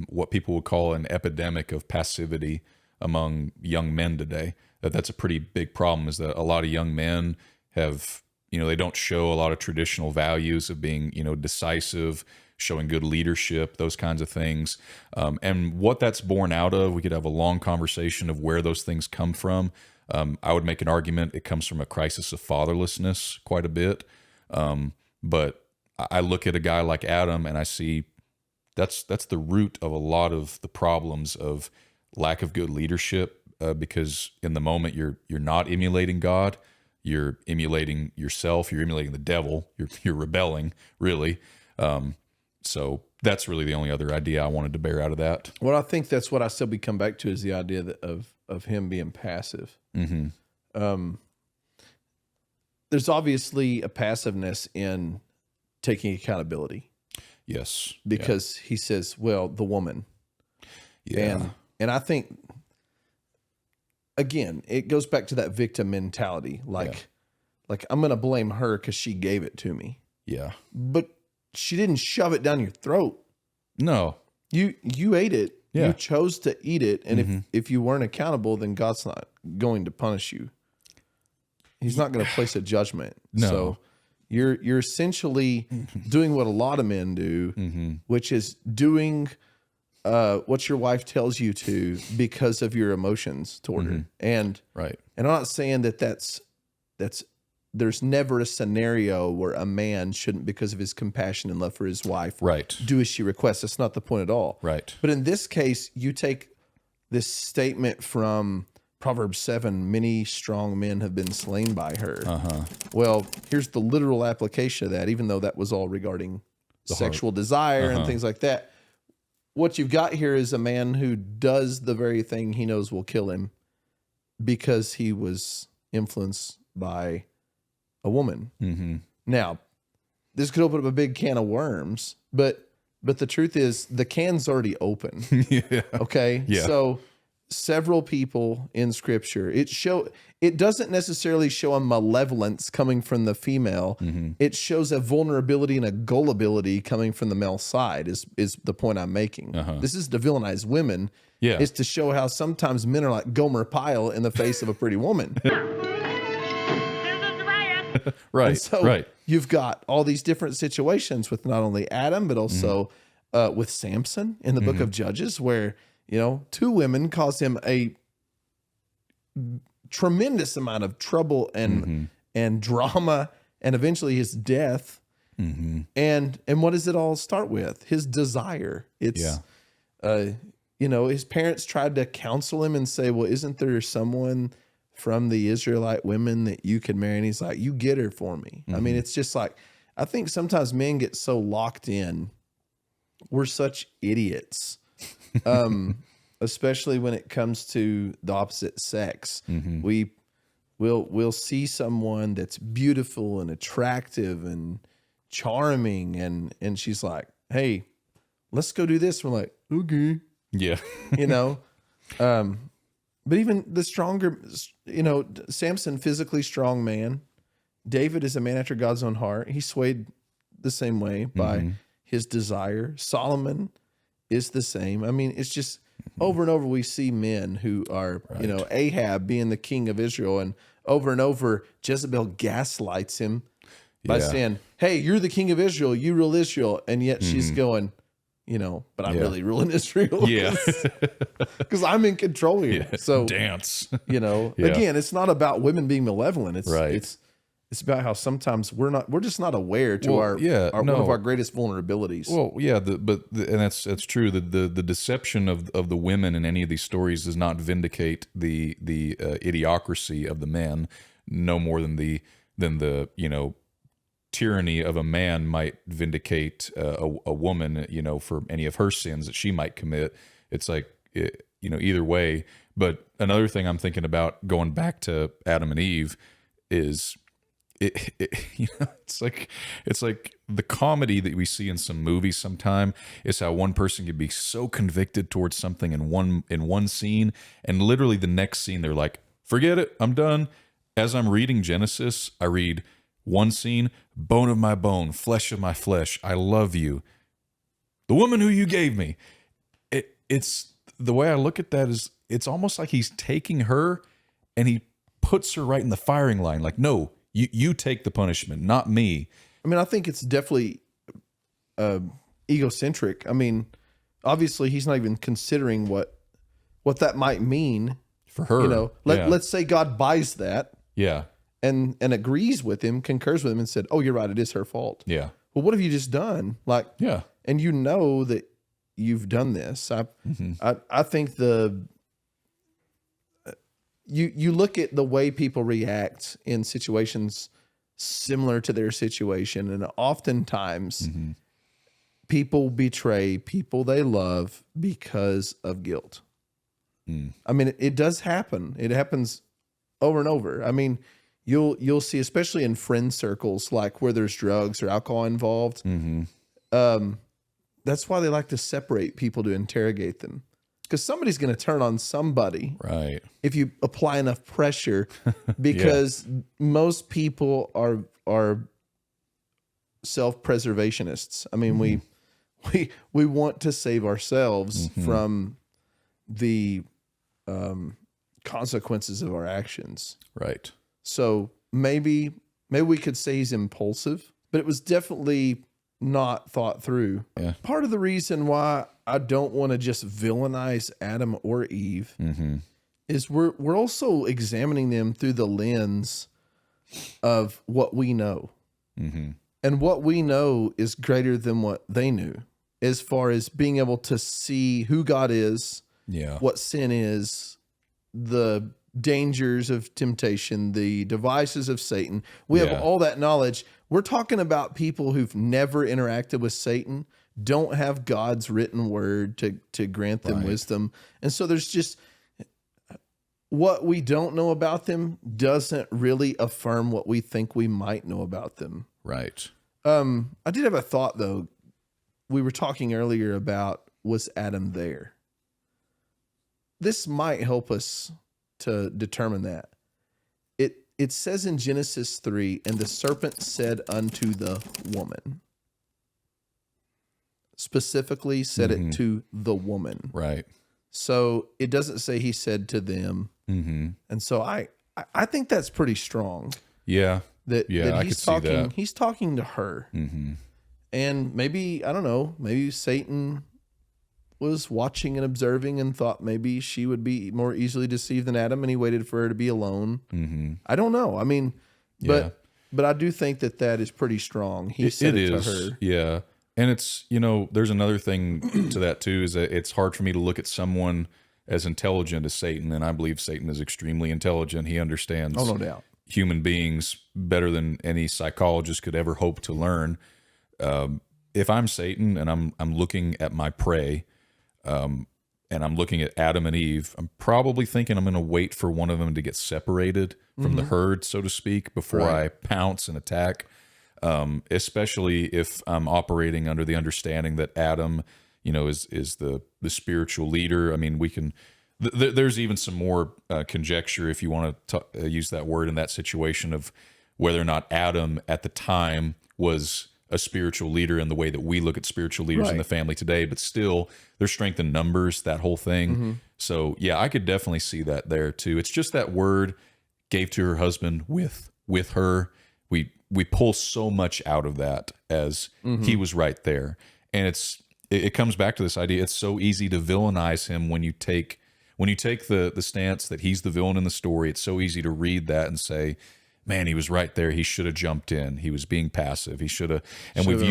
what people would call an epidemic of passivity among young men today. That's a pretty big problem, is that a lot of young men have, they don't show a lot of traditional values of being, decisive, showing good leadership, those kinds of things. And what that's born out of, we could have a long conversation of where those things come from. I would make an argument it comes from a crisis of fatherlessness quite a bit. But I look at a guy like Adam and I see that's the root of a lot of the problems of lack of good leadership, because in the moment you're not emulating God, you're emulating yourself, you're emulating the devil, you're rebelling, really. So that's really the only other idea I wanted to bear out of that.
Well, I think that's what I said we come back to, is the idea of him being passive.
Mm-hmm.
There's obviously a passiveness in taking accountability.
Yes.
Because he says, well, the woman.
Yeah.
And I think, again, it goes back to that victim mentality. Like I'm going to blame her because she gave it to me.
Yeah.
But she didn't shove it down your throat.
No.
You ate it.
Yeah.
You chose to eat it. And if you weren't accountable, then God's not going to punish you. He's not going to place a judgment.
No.
So you're essentially doing what a lot of men do, which is doing what your wife tells you to because of your emotions toward her. And
Right.
I'm not saying that's there's never a scenario where a man shouldn't, because of his compassion and love for his wife,
Right.
do as she requests. That's not the point at all.
Right.
But in this case, you take this statement from Proverbs 7, many strong men have been slain by her. Well, here's the literal application of that, even though that was all regarding sexual desire and things like that. What you've got here is a man who does the very thing he knows will kill him because he was influenced by a woman. Now, this could open up a big can of worms, but the truth is the can's already open. Okay.
Yeah.
So several people in scripture, it doesn't necessarily show a malevolence coming from the female. It shows a vulnerability and a gullibility coming from the male side is the point I'm making. This is to villainize women.
Yeah.
It's to show how sometimes men are like Gomer Pyle in the face of a pretty woman.
Right.
And so you've got all these different situations with not only Adam, but also with Samson in the book of Judges, where, two women caused him a tremendous amount of trouble and drama, and eventually his death. And what does it all start with? His desire. It's, his parents tried to counsel him and say, well, isn't there someone from the Israelite women that you could marry? And he's like, you get her for me. I mean, it's just like, I think sometimes men get so locked in. We're such idiots, especially when it comes to the opposite sex. We'll see someone that's beautiful and attractive and charming, and she's like, hey, let's go do this. We're like, okay.
Yeah.
But even the stronger, Samson, physically strong man. David is a man after God's own heart. He's swayed the same way by his desire. Solomon is the same. I mean, it's just over and over we see men who are, Ahab being the king of Israel, and over Jezebel gaslights him by saying, hey, you're the king of Israel, you rule Israel. And yet she's going, but I'm really ruling Israel.
Yeah.
Because I'm in control here. So
dance.
Again, it's not about women being malevolent. It's about how sometimes we're just not aware to one of our greatest vulnerabilities.
Well, yeah, and that's true. The deception of the women in any of these stories does not vindicate the idiocracy of the men, no more than the tyranny of a man might vindicate a woman, for any of her sins that she might commit. It's like, either way. But another thing I'm thinking about, going back to Adam and Eve, is it's like the comedy that we see in some movies sometime is how one person can be so convicted towards something in one scene, and literally the next scene they're like, forget it, I'm done. As I'm reading Genesis, I read one scene, bone of my bone, flesh of my flesh, I love you, the woman who you gave me. It's the way I look at that is, it's almost like he's taking her and he puts her right in the firing line. Like, no, you take the punishment, not me.
I mean, I think it's definitely egocentric. I mean, obviously he's not even considering what that might mean
for her.
Let's say God buys that.
Yeah.
And agrees with him, concurs with him, and said, oh, you're right, it is her fault.
Yeah.
Well, what have you just done? Like,
yeah.
And that you've done this. I think you look at the way people react in situations similar to their situation, and oftentimes people betray people they love because of guilt. I mean, it does happen. It happens over and over. I mean, you'll see, especially in friend circles, like where there's drugs or alcohol involved. That's why they like to separate people to interrogate them, because somebody's going to turn on somebody,
right? If
you apply enough pressure, because most people are self-preservationists. I mean, we want to save ourselves from the consequences of our actions,
right?
So maybe we could say he's impulsive, but it was definitely not thought through.
Yeah.
Part of the reason why I don't want to just villainize Adam or Eve is we're also examining them through the lens of what we know. And what we know is greater than what they knew, as far as being able to see who God is, what sin is, the dangers of temptation, the devices of Satan. We have all that knowledge. We're talking about people who've never interacted with Satan, don't have God's written word to grant them wisdom. And so there's just what we don't know about them doesn't really affirm what we think we might know about them.
Right.
I did have a thought though. We were talking earlier about, was Adam there? This might help us to determine that. It says in Genesis 3, and the serpent said unto the woman. Specifically said it to the woman.
Right.
So it doesn't say he said to them. And so I think that's pretty strong.
Yeah.
That
I
he's
could
talking,
see that.
he's talking to her. And maybe, I don't know, maybe Satan was watching and observing and thought maybe she would be more easily deceived than Adam, and he waited for her to be alone. I don't know. I mean, but I do think that is pretty strong. He said it to her.
Yeah. And it's, there's another thing to that too, is that it's hard for me to look at someone as intelligent as Satan. And I believe Satan is extremely intelligent. He understands
no doubt
human beings better than any psychologist could ever hope to learn. If I'm Satan and I'm looking at my prey, and I'm looking at Adam and Eve, I'm probably thinking I'm going to wait for one of them to get separated from the herd, so to speak, before I pounce and attack. Especially if I'm operating under the understanding that Adam, is the spiritual leader. I mean, we can. There's even some more conjecture, if you want to use that word, in that situation of whether or not Adam at the time was a spiritual leader in the way that we look at spiritual leaders in the family today, but still there's strength in numbers, that whole thing. So yeah, I could definitely see that there too. It's just that word gave to her husband with her. We pull so much out of that as he was right there. And it comes back to this idea. It's so easy to villainize him when you take the stance that he's the villain in the story. It's so easy to read that and say, man, he was right there. He should have jumped in. He was being passive. He should have. And we've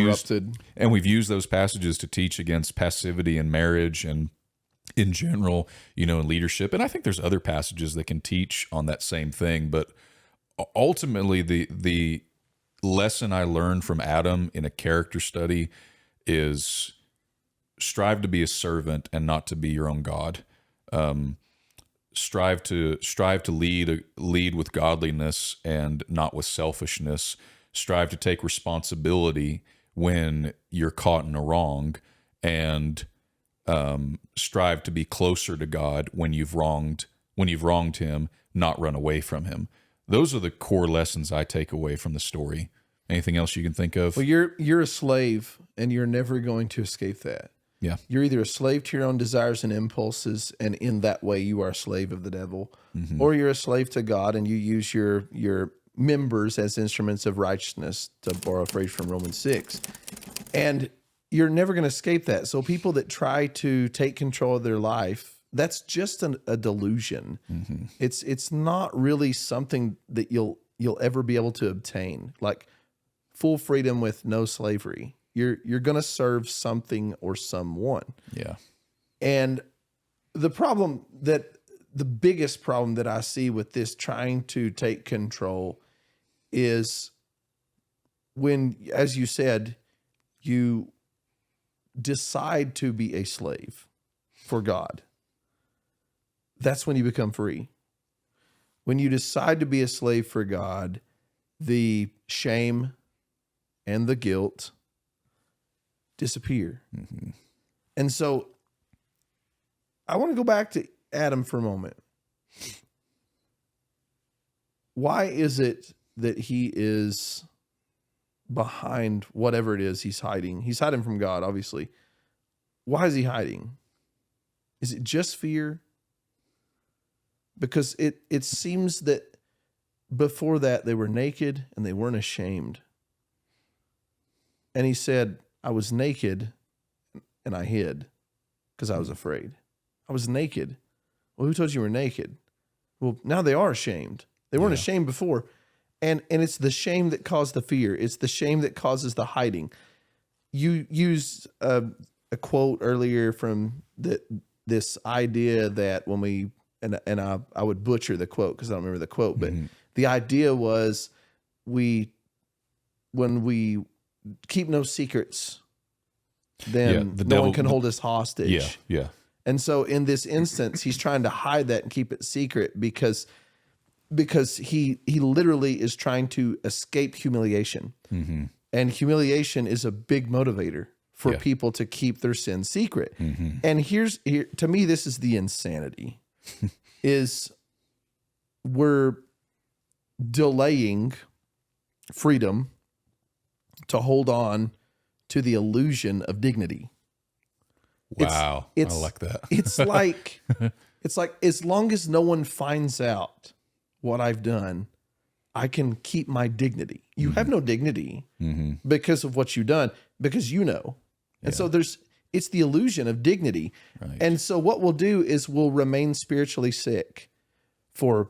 used those passages to teach against passivity in marriage and in general, in leadership. And I think there's other passages that can teach on that same thing. But ultimately, the lesson I learned from Adam in a character study is strive to be a servant and not to be your own God. Strive to lead with godliness and not with selfishness. Strive to take responsibility when you're caught in a wrong, and strive to be closer to God when you've wronged him, not run away from him. Those are the core lessons I take away from the story. Anything else you can think of?
Well, you're a slave, and you're never going to escape that.
Yeah.
You're either a slave to your own desires and impulses, and in that way you are a slave of the devil, or you're a slave to God, and you use your members as instruments of righteousness, to borrow a phrase from Romans 6. And you're never going to escape that. So people that try to take control of their life, that's just a delusion. It's not really something that you'll ever be able to obtain, like full freedom with no slavery. You're going to serve something or someone.
Yeah.
And the biggest problem that I see with this trying to take control is when, as you said, you decide to be a slave for God. That's when you become free. When you decide to be a slave for God, the shame and the guilt disappear. And so I want to go back to Adam for a moment. Why is it that he is behind whatever it is he's hiding? He's hiding from God, obviously. Why is he hiding? Is it just fear? Because it seems that before that they were naked and they weren't ashamed. And he said, I was naked and I hid because I was afraid. I was naked. Well, who told you were naked? Well, now they are ashamed. They weren't ashamed before. And it's the shame that caused the fear. It's the shame that causes the hiding. You used a quote earlier from this idea that when we, and I would butcher the quote because I don't remember the quote, but the idea was when we keep no secrets, then no one can hold us hostage.
Yeah.
And so in this instance, he's trying to hide that and keep it secret because he literally is trying to escape humiliation. And humiliation is a big motivator for people to keep their sin secret. And here, to me, this is the insanity, is we're delaying freedom to hold on to the illusion of dignity.
Wow. I like that.
it's like as long as no one finds out what I've done, I can keep my dignity. You have no dignity because of what you've done, because you know. And so it's the illusion of dignity.
Right.
And so what we'll do is we'll remain spiritually sick for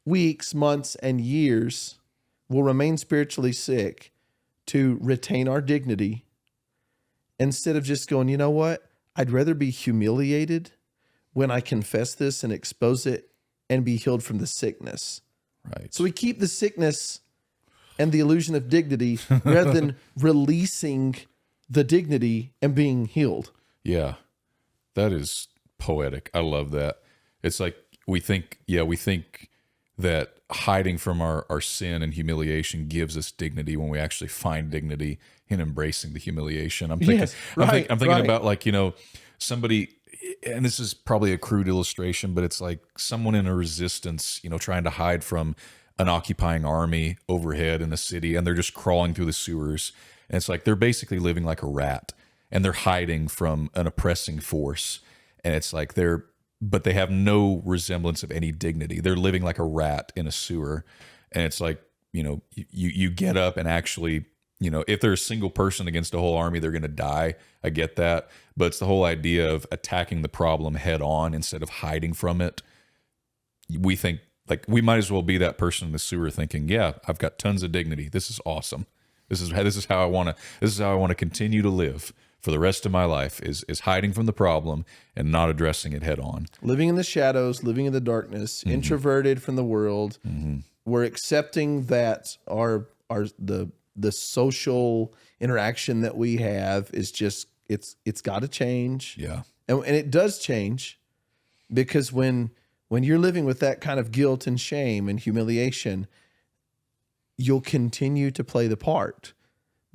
weeks, months, and years. We'll remain spiritually sick to retain our dignity instead of just going, you know what? I'd rather be humiliated when I confess this and expose it and be healed from the sickness.
Right.
So we keep the sickness and the illusion of dignity rather than releasing the dignity and being healed.
Yeah. That is poetic. I love that. It's like we think that hiding from our sin and humiliation gives us dignity when we actually find dignity in embracing the humiliation. I'm thinking, I'm thinking about, like, somebody, and this is probably a crude illustration, but it's like someone in a resistance, trying to hide from an occupying army overhead in a city, and they're just crawling through the sewers. And it's like they're basically living like a rat, and they're hiding from an oppressing force. And it's like but they have no resemblance of any dignity. They're living like a rat in a sewer. And it's like, you get up and actually, if they're a single person against a whole army, they're going to die. I get that. But it's the whole idea of attacking the problem head on instead of hiding from it. We think, like, we might as well be that person in the sewer thinking, yeah, I've got tons of dignity. This is awesome. This is how I want to continue to live for the rest of my life, is hiding from the problem and not addressing it head on.
Living in the shadows, living in the darkness, introverted from the world. We're accepting that the social interaction that we have is just, it's got to change.
Yeah.
And it does change, because when you're living with that kind of guilt and shame and humiliation, you'll continue to play the part.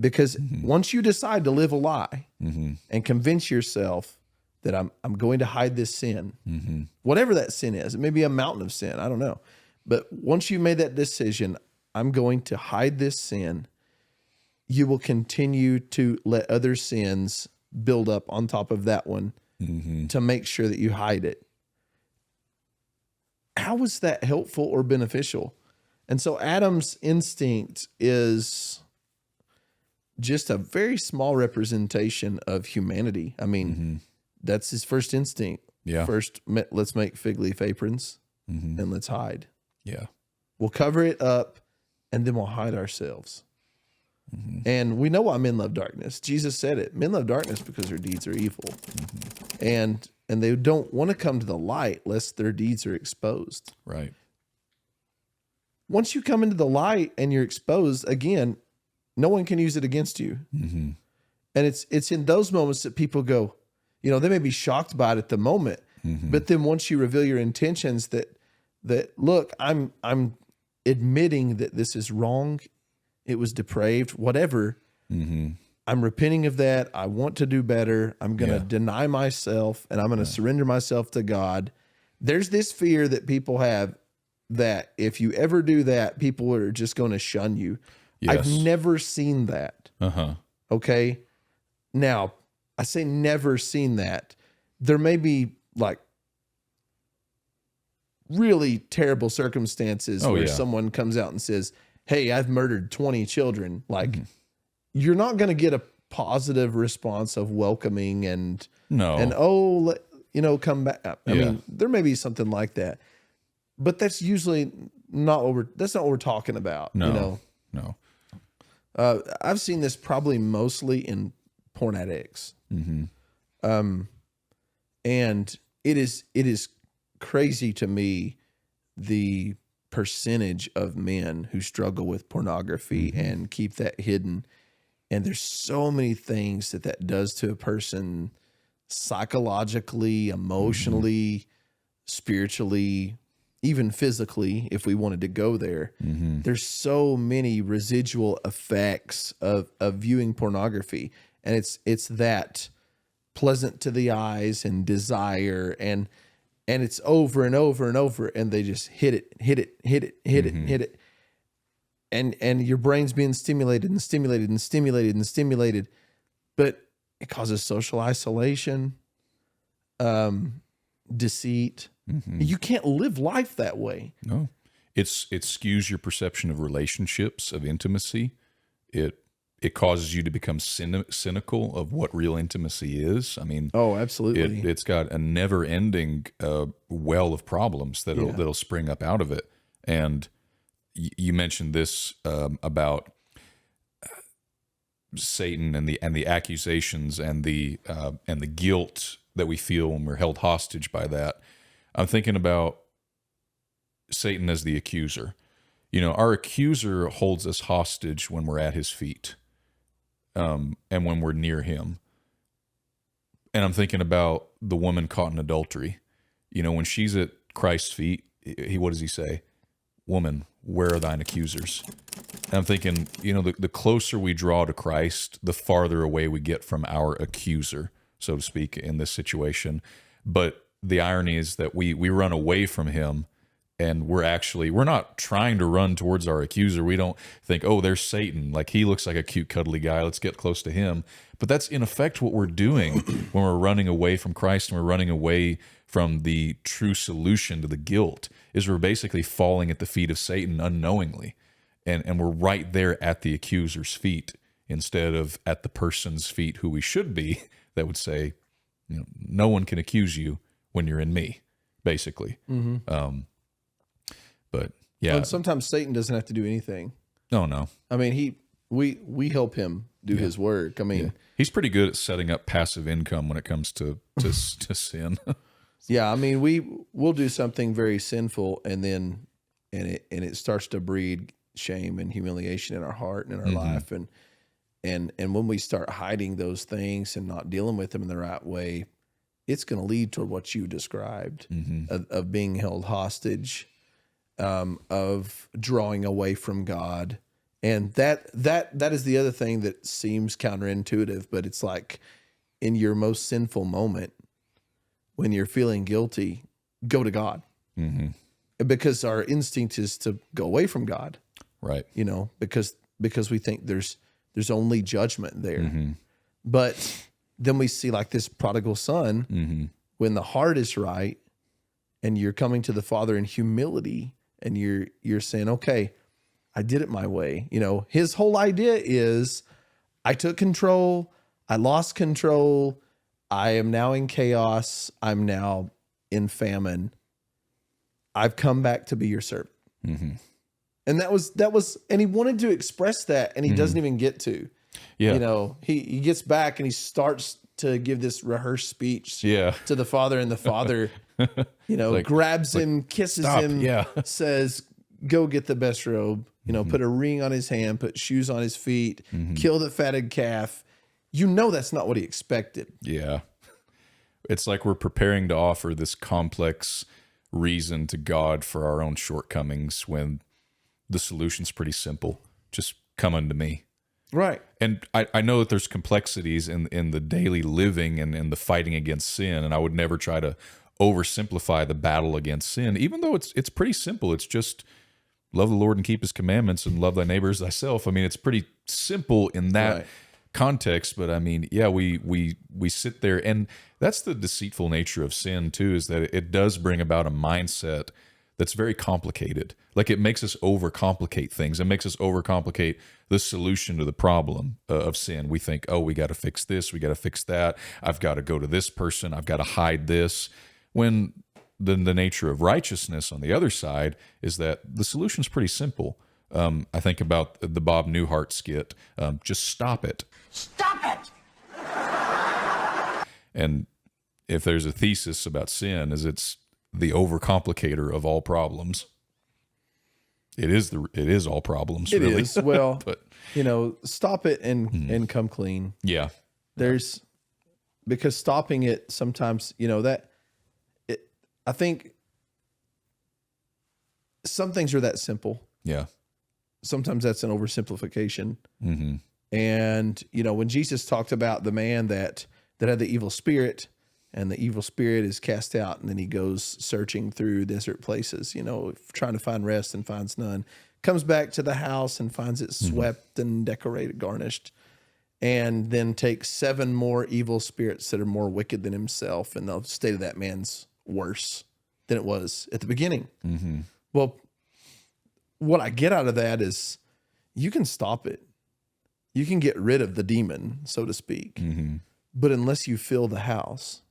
Because once you decide to live a lie and convince yourself that I'm going to hide this sin, whatever that sin is, it may be a mountain of sin, I don't know. But once you made that decision, I'm going to hide this sin, you will continue to let other sins build up on top of that one to make sure that you hide it. How is that helpful or beneficial? And so Adam's instinct is just a very small representation of humanity. I mean, that's his first instinct.
Yeah.
First, let's make fig leaf aprons and let's hide.
Yeah.
We'll cover it up and then we'll hide ourselves. And we know why men love darkness. Jesus said it. Men love darkness because their deeds are evil. And they don't want to come to the light lest their deeds are exposed.
Right.
Once you come into the light and you're exposed, again, no one can use it against you. And it's in those moments that people go, they may be shocked by it at the moment, but then once you reveal your intentions that look, I'm admitting that this is wrong, it was depraved, whatever. I'm repenting of that. I want to do better. I'm going to deny myself and I'm going to surrender myself to God. There's this fear that people have that if you ever do that, people are just going to shun you. Yes. I've never seen that. Okay. Now, I say never seen that. There may be like really terrible circumstances where someone comes out and says, hey, I've murdered 20 children. Like, you're not going to get a positive response of welcoming and
No.
come back. I mean, there may be something like that, but that's usually not that's not what we're talking about.
No.
I've seen this probably mostly in porn addicts. And it is crazy to me, the percentage of men who struggle with pornography and keep that hidden. And there's so many things that does to a person psychologically, emotionally, spiritually, even physically, if we wanted to go there. There's so many residual effects of viewing pornography. And it's that pleasant to the eyes and desire, and it's over and over and over, and they just hit it. And your brain's being stimulated and stimulated and stimulated and stimulated, but it causes social isolation, deceit. You can't live life that way.
No, it skews your perception of relationships, of intimacy. It causes you to become cynical of what real intimacy is. I mean,
oh, absolutely.
It's got a never-ending well of problems that'll spring up out of it. And you mentioned this about Satan and the accusations and the guilt that we feel when we're held hostage by that. I'm thinking about Satan as the accuser. Our accuser holds us hostage when we're at his feet, and when we're near him. And I'm thinking about the woman caught in adultery. When she's at Christ's feet, what does he say? Woman, where are thine accusers? And I'm thinking, the closer we draw to Christ, the farther away we get from our accuser, so to speak, in this situation. But the irony is that we run away from him, and we're not trying to run towards our accuser. We don't think, oh, there's Satan. Like, he looks like a cute, cuddly guy. Let's get close to him. But that's in effect what we're doing when we're running away from Christ and we're running away from the true solution to the guilt, is we're basically falling at the feet of Satan unknowingly. And we're right there at the accuser's feet instead of at the person's feet who we should be, that would say, no one can accuse you when you're in me, basically. But yeah,
and sometimes Satan doesn't have to do anything.
No.
I mean, we help him do his work. I mean,
he's pretty good at setting up passive income when it comes to sin.
Yeah, I mean, we'll do something very sinful, and then it starts to breed shame and humiliation in our heart and in our life, and when we start hiding those things and not dealing with them in the right way, it's going to lead toward what you described of being held hostage, of drawing away from God. And that is the other thing that seems counterintuitive, but it's like, in your most sinful moment, when you're feeling guilty, go to God. Because our instinct is to go away from God.
Right.
Because we think there's only judgment there. But then we see, like this prodigal son, when the heart is right and you're coming to the Father in humility, and you're saying, okay, I did it my way. His whole idea is, I took control, I lost control, I am now in chaos, I'm now in famine. I've come back to be your servant. And that was, and he wanted to express that, and he doesn't even get to.
Yeah.
He gets back and he starts to give this rehearsed speech to the Father, and the Father, grabs him, kisses him, says, go get the best robe, put a ring on his hand, put shoes on his feet, kill the fatted calf. That's not what he expected.
Yeah. It's like we're preparing to offer this complex reason to God for our own shortcomings, when the solution's pretty simple. Just come unto me.
Right.
And I know that there's complexities in the daily living and in the fighting against sin, and I would never try to oversimplify the battle against sin, even though it's pretty simple. It's just love the Lord and keep his commandments and love thy neighbor as thyself. I mean, it's pretty simple in that context, but I mean, we sit there, and that's the deceitful nature of sin too, is that it does bring about a mindset that's very complicated. Like it makes us overcomplicate things. It makes us overcomplicate the solution to the problem of sin. We think, oh, we got to fix this, we got to fix that. I've got to go to this person, I've got to hide this. When the nature of righteousness on the other side is that the solution is pretty simple. I think about the Bob Newhart skit, just stop it.
Stop it!
And if there's a thesis about sin, is it's the overcomplicator of all problems. It is all problems.
It
really.
is. Well,
But
stop it and come clean.
yeah,
Because stopping it sometimes, I think some things are that simple.
yeah,
Sometimes that's an oversimplification.
mm-hmm.
And, when Jesus talked about the man that had the evil spirit, and the evil spirit is cast out, and then he goes searching through desert places, trying to find rest and finds none, comes back to the house and finds it swept and decorated, garnished, and then takes 7 more evil spirits that are more wicked than himself, and the state of that man's worse than it was at the beginning.
Mm-hmm.
Well, what I get out of that is you can stop it. You can get rid of the demon, so to speak.
Mm-hmm.
But unless you fill the house,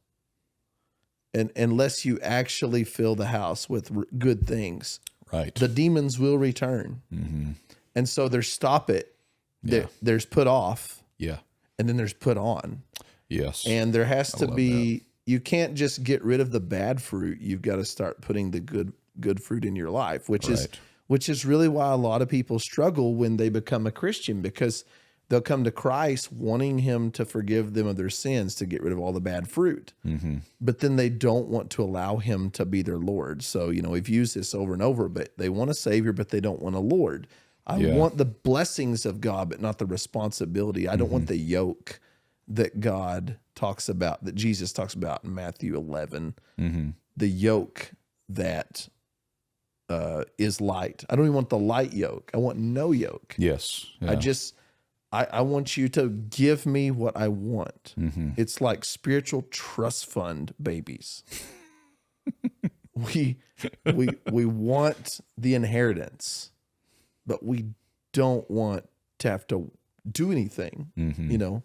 and unless you actually fill the house with good things,
Right.
the demons will return.
Mm-hmm.
And so there's stop it,
Yeah.
there's put off,
Yeah.
and then there's put on.
Yes.
And there has to
love
be, you can't just get rid of the bad fruit. You've got to start putting the good fruit in your life, which is really why a lot of people struggle when they become a Christian, because they'll come to Christ wanting him to forgive them of their sins, to get rid of all the bad fruit.
Mm-hmm.
But then they don't want to allow him to be their Lord. So, we've used this over and over, but they want a Savior, but they don't want a Lord. I want the blessings of God, but not the responsibility. I don't want the yoke that God talks about, that Jesus talks about in Matthew 11.
Mm-hmm.
The yoke that is light. I don't even want the light yoke. I want no yoke.
Yes. Yeah.
I want you to give me what I want.
Mm-hmm.
It's like spiritual trust fund babies. we want the inheritance, but we don't want to have to do anything.
Mm-hmm.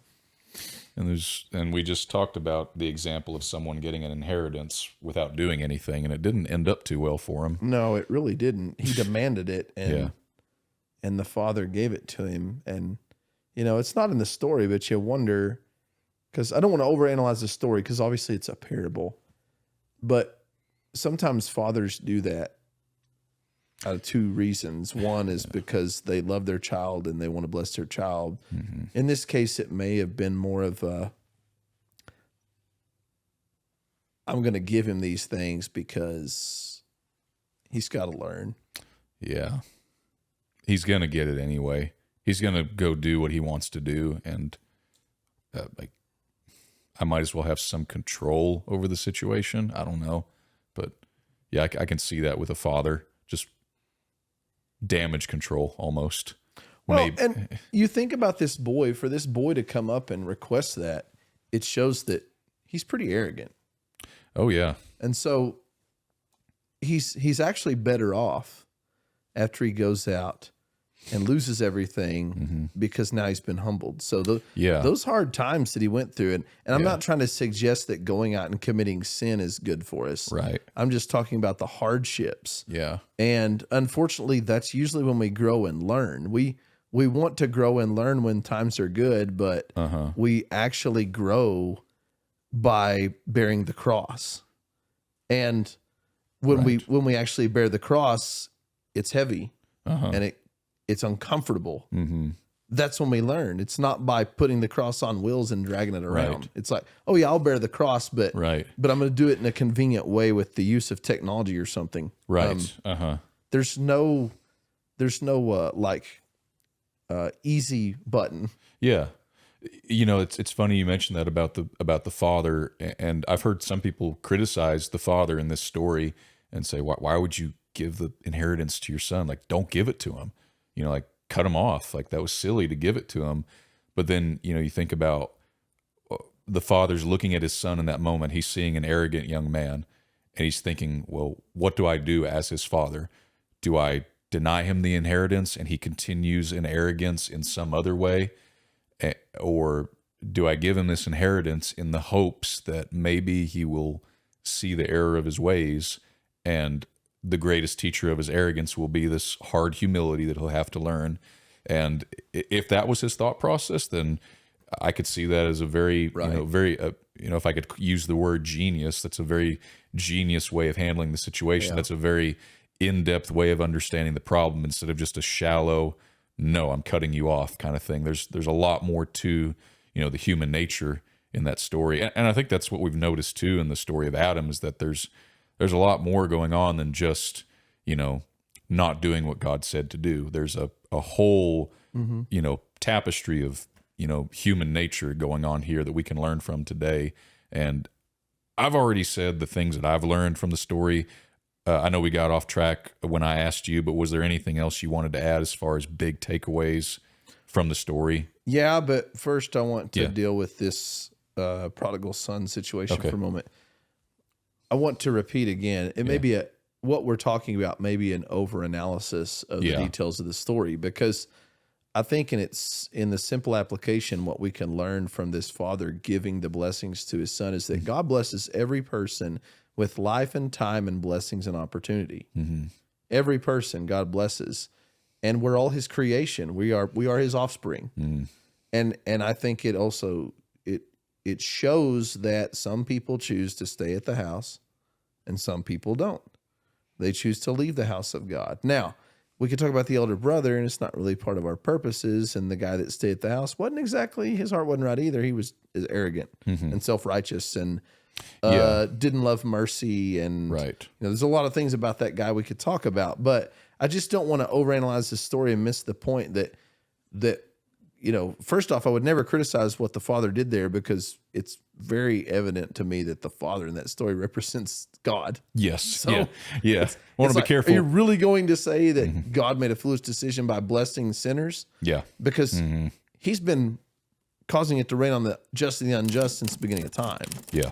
And we just talked about the example of someone getting an inheritance without doing anything, and it didn't end up too well for him.
No, it really didn't. He demanded it, and the father gave it to him. And it's not in the story, but you wonder, because I don't want to overanalyze the story, because obviously it's a parable, but sometimes fathers do that out of 2 reasons. One is because they love their child and they want to bless their child. Mm-hmm. In this case, it may have been more of I'm going to give him these things because he's got to learn.
Yeah. He's going to get it anyway. He's going to go do what he wants to do. And I might as well have some control over the situation. I don't know. But yeah, I can see that with a father. Just damage control almost.
Well, and you think about this boy, for this boy to come up and request that, it shows that he's pretty arrogant.
Oh yeah.
And so he's actually better off after he goes out and loses everything, because now he's been humbled. So those hard times that he went through, and I'm not trying to suggest that going out and committing sin is good for us.
Right.
I'm just talking about the hardships.
Yeah.
And unfortunately, that's usually when we grow and learn. We want to grow and learn when times are good, but we actually grow by bearing the cross. And when we actually bear the cross, it's heavy and it's uncomfortable. Mm-hmm. That's when we learn. It's not by putting the cross on wheels and dragging it around.
Right.
It's like, oh yeah, I'll bear the cross, but I'm going to do it in a convenient way with the use of technology or something.
Right.
There's no easy button.
Yeah. It's funny you mentioned that about the father, and I've heard some people criticize the father in this story and say, why would you give the inheritance to your son? Like, don't give it to him. Like, cut him off. Like, that was silly to give it to him. But then, you think about the father's looking at his son in that moment. He's seeing an arrogant young man, And he's thinking, well, what do I do as his father? Do I deny him the inheritance and he continues in arrogance in some other way? Or do I give him this inheritance in the hopes that maybe he will see the error of his ways, and the greatest teacher of his arrogance will be this hard humility that he'll have to learn? And if that was his thought process, then I could see that as a very, if I could use the word genius, that's a very genius way of handling the situation. Yeah. That's a very in-depth way of understanding the problem instead of just a shallow, no, I'm cutting you off kind of thing. There's a lot more to, the human nature in that story. And I think that's what we've noticed too in the story of Adam, is that there's a lot more going on than just, not doing what God said to do. There's a whole, tapestry of, human nature going on here that we can learn from today. And I've already said the things that I've learned from the story. I know we got off track when I asked you, but was there anything else you wanted to add as far as big takeaways from the story?
Yeah, but first I want to deal with this prodigal son situation for a moment. I want to repeat again, it may be what we're talking about may be an over-analysis of the details of the story, because I think in the simple application, what we can learn from this father giving the blessings to his son is that God blesses every person with life and time and blessings and opportunity. Mm-hmm. Every person God blesses, and we're all his creation. We are his offspring. Mm. And I think it also, it shows that some people choose to stay at the house and some people don't. They choose to leave the house of God. Now, we could talk about the elder brother, and it's not really part of our purposes. And the guy that stayed at the house wasn't exactly, his heart wasn't right either. He was arrogant and self-righteous and didn't love mercy. And there's a lot of things about that guy we could talk about, but I just don't want to overanalyze the story and miss the point that first off, I would never criticize what the father did there, because it's very evident to me that the father in that story represents God.
Yes.
So
I want to be careful.
Are you really going to say that God made a foolish decision by blessing sinners? Yeah. Because he's been causing it to rain on the just and the unjust since the beginning of time. Yeah.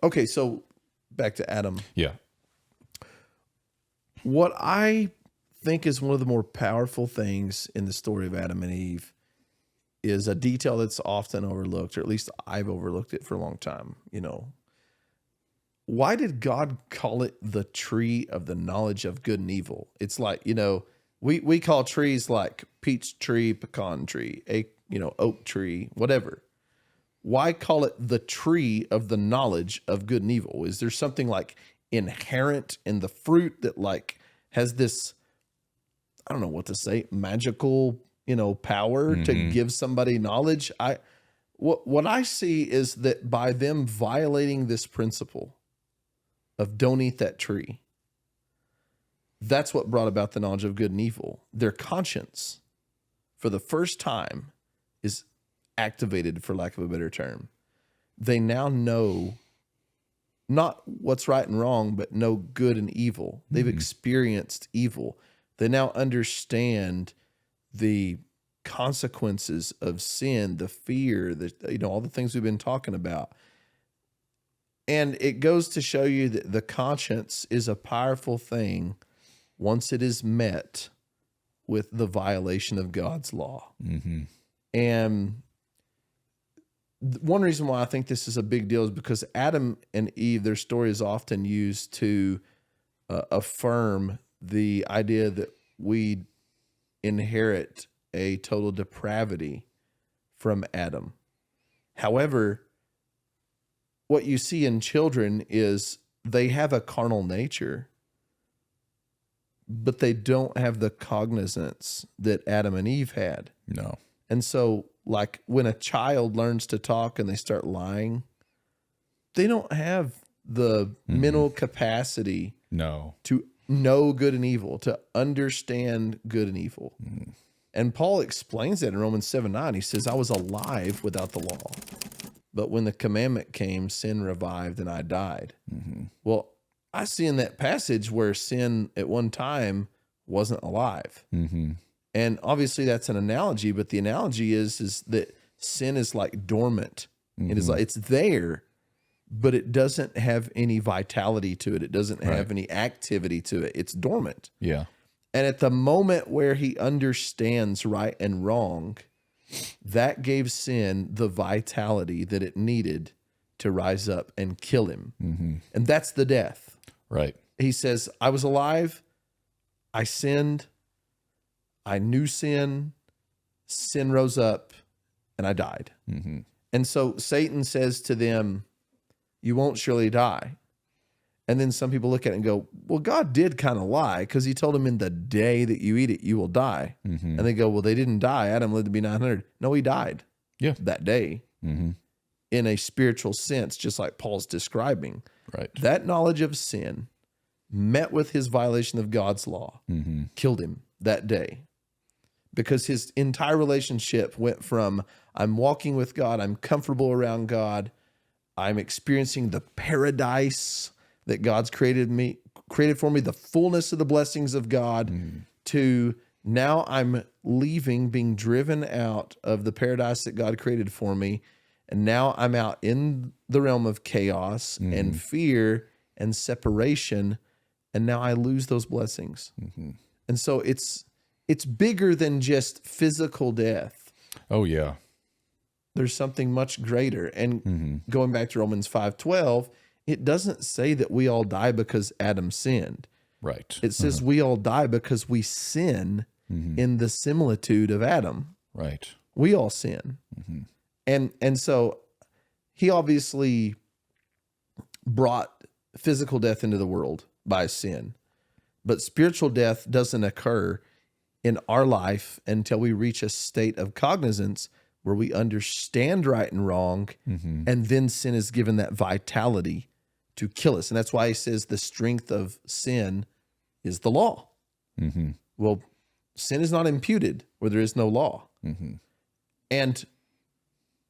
Okay, so back to Adam. Yeah. What I think is one of the more powerful things in the story of Adam and Eve is a detail that's often overlooked, or at least I've overlooked it for a long time. Why did God call it the tree of the knowledge of good and evil? It's like, we call trees like peach tree, pecan tree, oak tree, whatever. Why call it the tree of the knowledge of good and evil? Is there something like inherent in the fruit that like has this, I don't know what to say, magical, power to give somebody knowledge? What I see is that by them violating this principle of don't eat that tree, that's what brought about the knowledge of good and evil. Their conscience, for the first time, is activated, for lack of a better term. They now know not what's right and wrong, but know good and evil. They've experienced evil. They now understand the consequences of sin, the fear, all the things we've been talking about. And it goes to show you that the conscience is a powerful thing once it is met with the violation of God's law. Mm-hmm. And one reason why I think this is a big deal is because Adam and Eve, their story is often used to affirm the idea that we inherit a total depravity from Adam. However, what you see in children is they have a carnal nature, but they don't have the cognizance that Adam and Eve had. No. And so, like, when a child learns to talk and they start lying, they don't have the mental capacity to know good and evil, to understand good and evil. And Paul explains that in Romans 7:9. He says, I was alive without the law, but when the commandment came, sin revived and I died. Well, I see in that passage where sin at one time wasn't alive. And obviously that's an analogy, but the analogy is that sin is like dormant. It is like it's there, but it doesn't have any vitality to it. It doesn't have
Right.
any activity to it. It's dormant.
Yeah.
And at the moment where he understands right and wrong, that gave sin the vitality that it needed to rise up and kill him.
Mm-hmm.
And that's the death.
Right.
He says, I was alive, I sinned, I knew sin, sin rose up, and I died.
Mm-hmm.
And so Satan says to them, you won't surely die. And then some people look at it and go, well, God did kind of lie, because he told him in the day that you eat it, you will die.
Mm-hmm.
And they go, well, they didn't die. Adam lived to be 900. No, he died
Yeah.
that day
Mm-hmm.
in a spiritual sense, just like Paul's describing.
Right.
That knowledge of sin met with his violation of God's law,
Mm-hmm.
killed him that day, because his entire relationship went from, I'm walking with God, I'm comfortable around God, I'm experiencing the paradise that God's created for me, the fullness of the blessings of God, to now I'm leaving, being driven out of the paradise that God created for me. And now I'm out in the realm of chaos and fear and separation. And now I lose those blessings.
Mm-hmm.
And so it's bigger than just physical death.
Oh, yeah.
There's something much greater. And
Mm-hmm.
going back to Romans 5:12, it doesn't say that we all die because Adam sinned.
Right.
It says we all die because we sin in the similitude of Adam.
Right.
We all sin. And so he obviously brought physical death into the world by sin. But spiritual death doesn't occur in our life until we reach a state of cognizance where we understand right and wrong, and then sin is given that vitality to kill us. And that's why he says the strength of sin is the law.
Mm-hmm.
Well, sin is not imputed where there is no law.
Mm-hmm.
And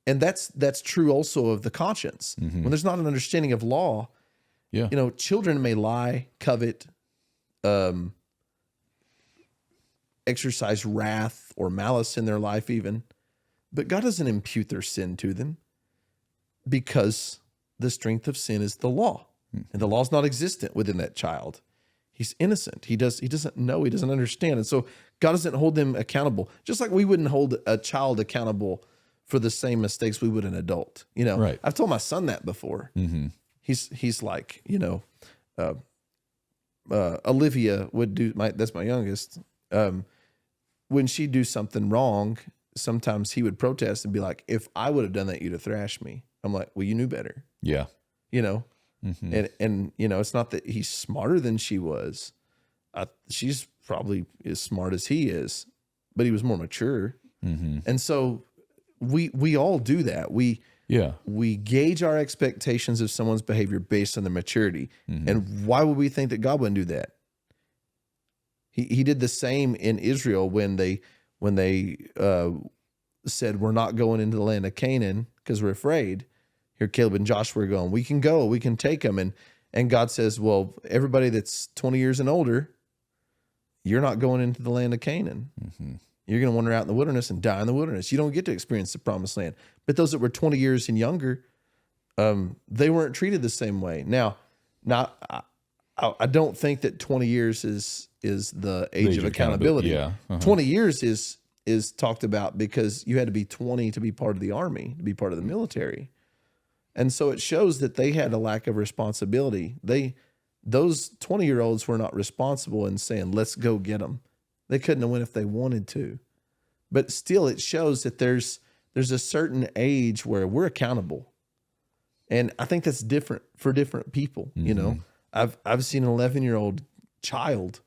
that's true also of the conscience. When there's not an understanding of law,
Yeah.
you know, children may lie, covet, exercise wrath or malice in their life even, but God doesn't impute their sin to them, because the strength of sin is the law, and the law is not existent within that child. He's innocent. He doesn't know. He doesn't understand. And so God doesn't hold them accountable, just like we wouldn't hold a child accountable for the same mistakes we would an adult. You know,
Right.
I've told my son that before.
Mm-hmm.
He's like, you know, Olivia would do, that's my youngest. When she'd do something wrong, sometimes he would protest and be like, if I would have done that, you'd have thrashed me. I'm like, well, you knew better,
Yeah.
you know?
Mm-hmm.
And you know, it's not that he's smarter than she was. She's probably as smart as he is, but he was more mature.
Mm-hmm.
And so we all do that. We gauge our expectations of someone's behavior based on their maturity. And why would we think that God wouldn't do that? He did the same in Israel when they said, we're not going into the land of Canaan because we're afraid. Here Caleb and Joshua are going, we can go, we can take them. And God says, well, everybody that's 20 years and older, you're not going into the land of Canaan. You're going to wander out in the wilderness and die in the wilderness. You don't get to experience the promised land. But those that were 20 years and younger, they weren't treated the same way. Now, I don't think that 20 years is the age of accountability.
Yeah.
20 years is talked about because you had to be 20 to be part of the army, to be part of the military. And so it shows that they had a lack of responsibility. Those 20-year-olds were not responsible in saying, let's go get them. They couldn't have went if they wanted to. But still, it shows that there's a certain age where we're accountable. And I think that's different for different people. You know, I've seen an 11-year-old child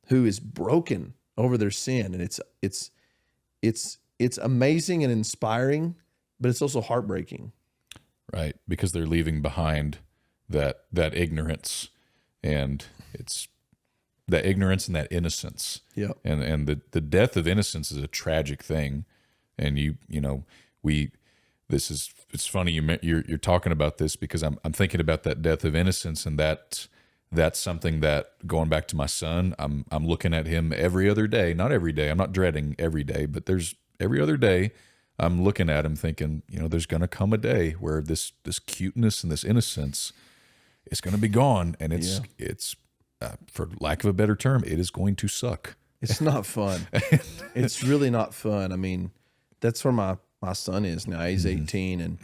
who is broken over their sin, and it's amazing and inspiring, but it's also heartbreaking.
Right. Because they're leaving behind that ignorance, and it's that ignorance and that innocence.
Yeah.
And the death of innocence is a tragic thing. And it's funny you're talking about this, because I'm thinking about that death of innocence, and that's something that, going back to my son, I'm looking at him every other day, not every day. I'm not dreading every day, but there's every other day I'm looking at him thinking, there's going to come a day where this cuteness and this innocence is going to be gone, and it's for lack of a better term, it is going to suck.
It's not fun. It's really not fun. I mean, that's where my son is now. He's 18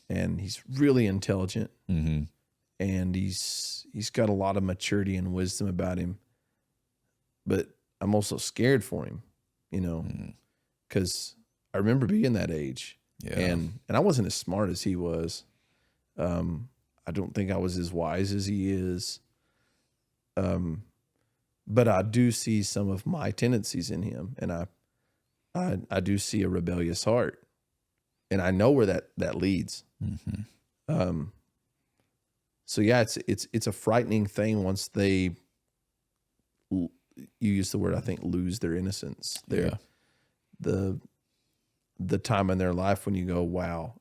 and he's really intelligent, and he's got a lot of maturity and wisdom about him. But I'm also scared for him, because I remember being that age, and I wasn't as smart as he was. I don't think I was as wise as he is. But I do see some of my tendencies in him, and I do see a rebellious heart, and I know where that leads. So yeah, it's a frightening thing once they, you use the word, I think, lose their innocence. The time in their life when you go, wow,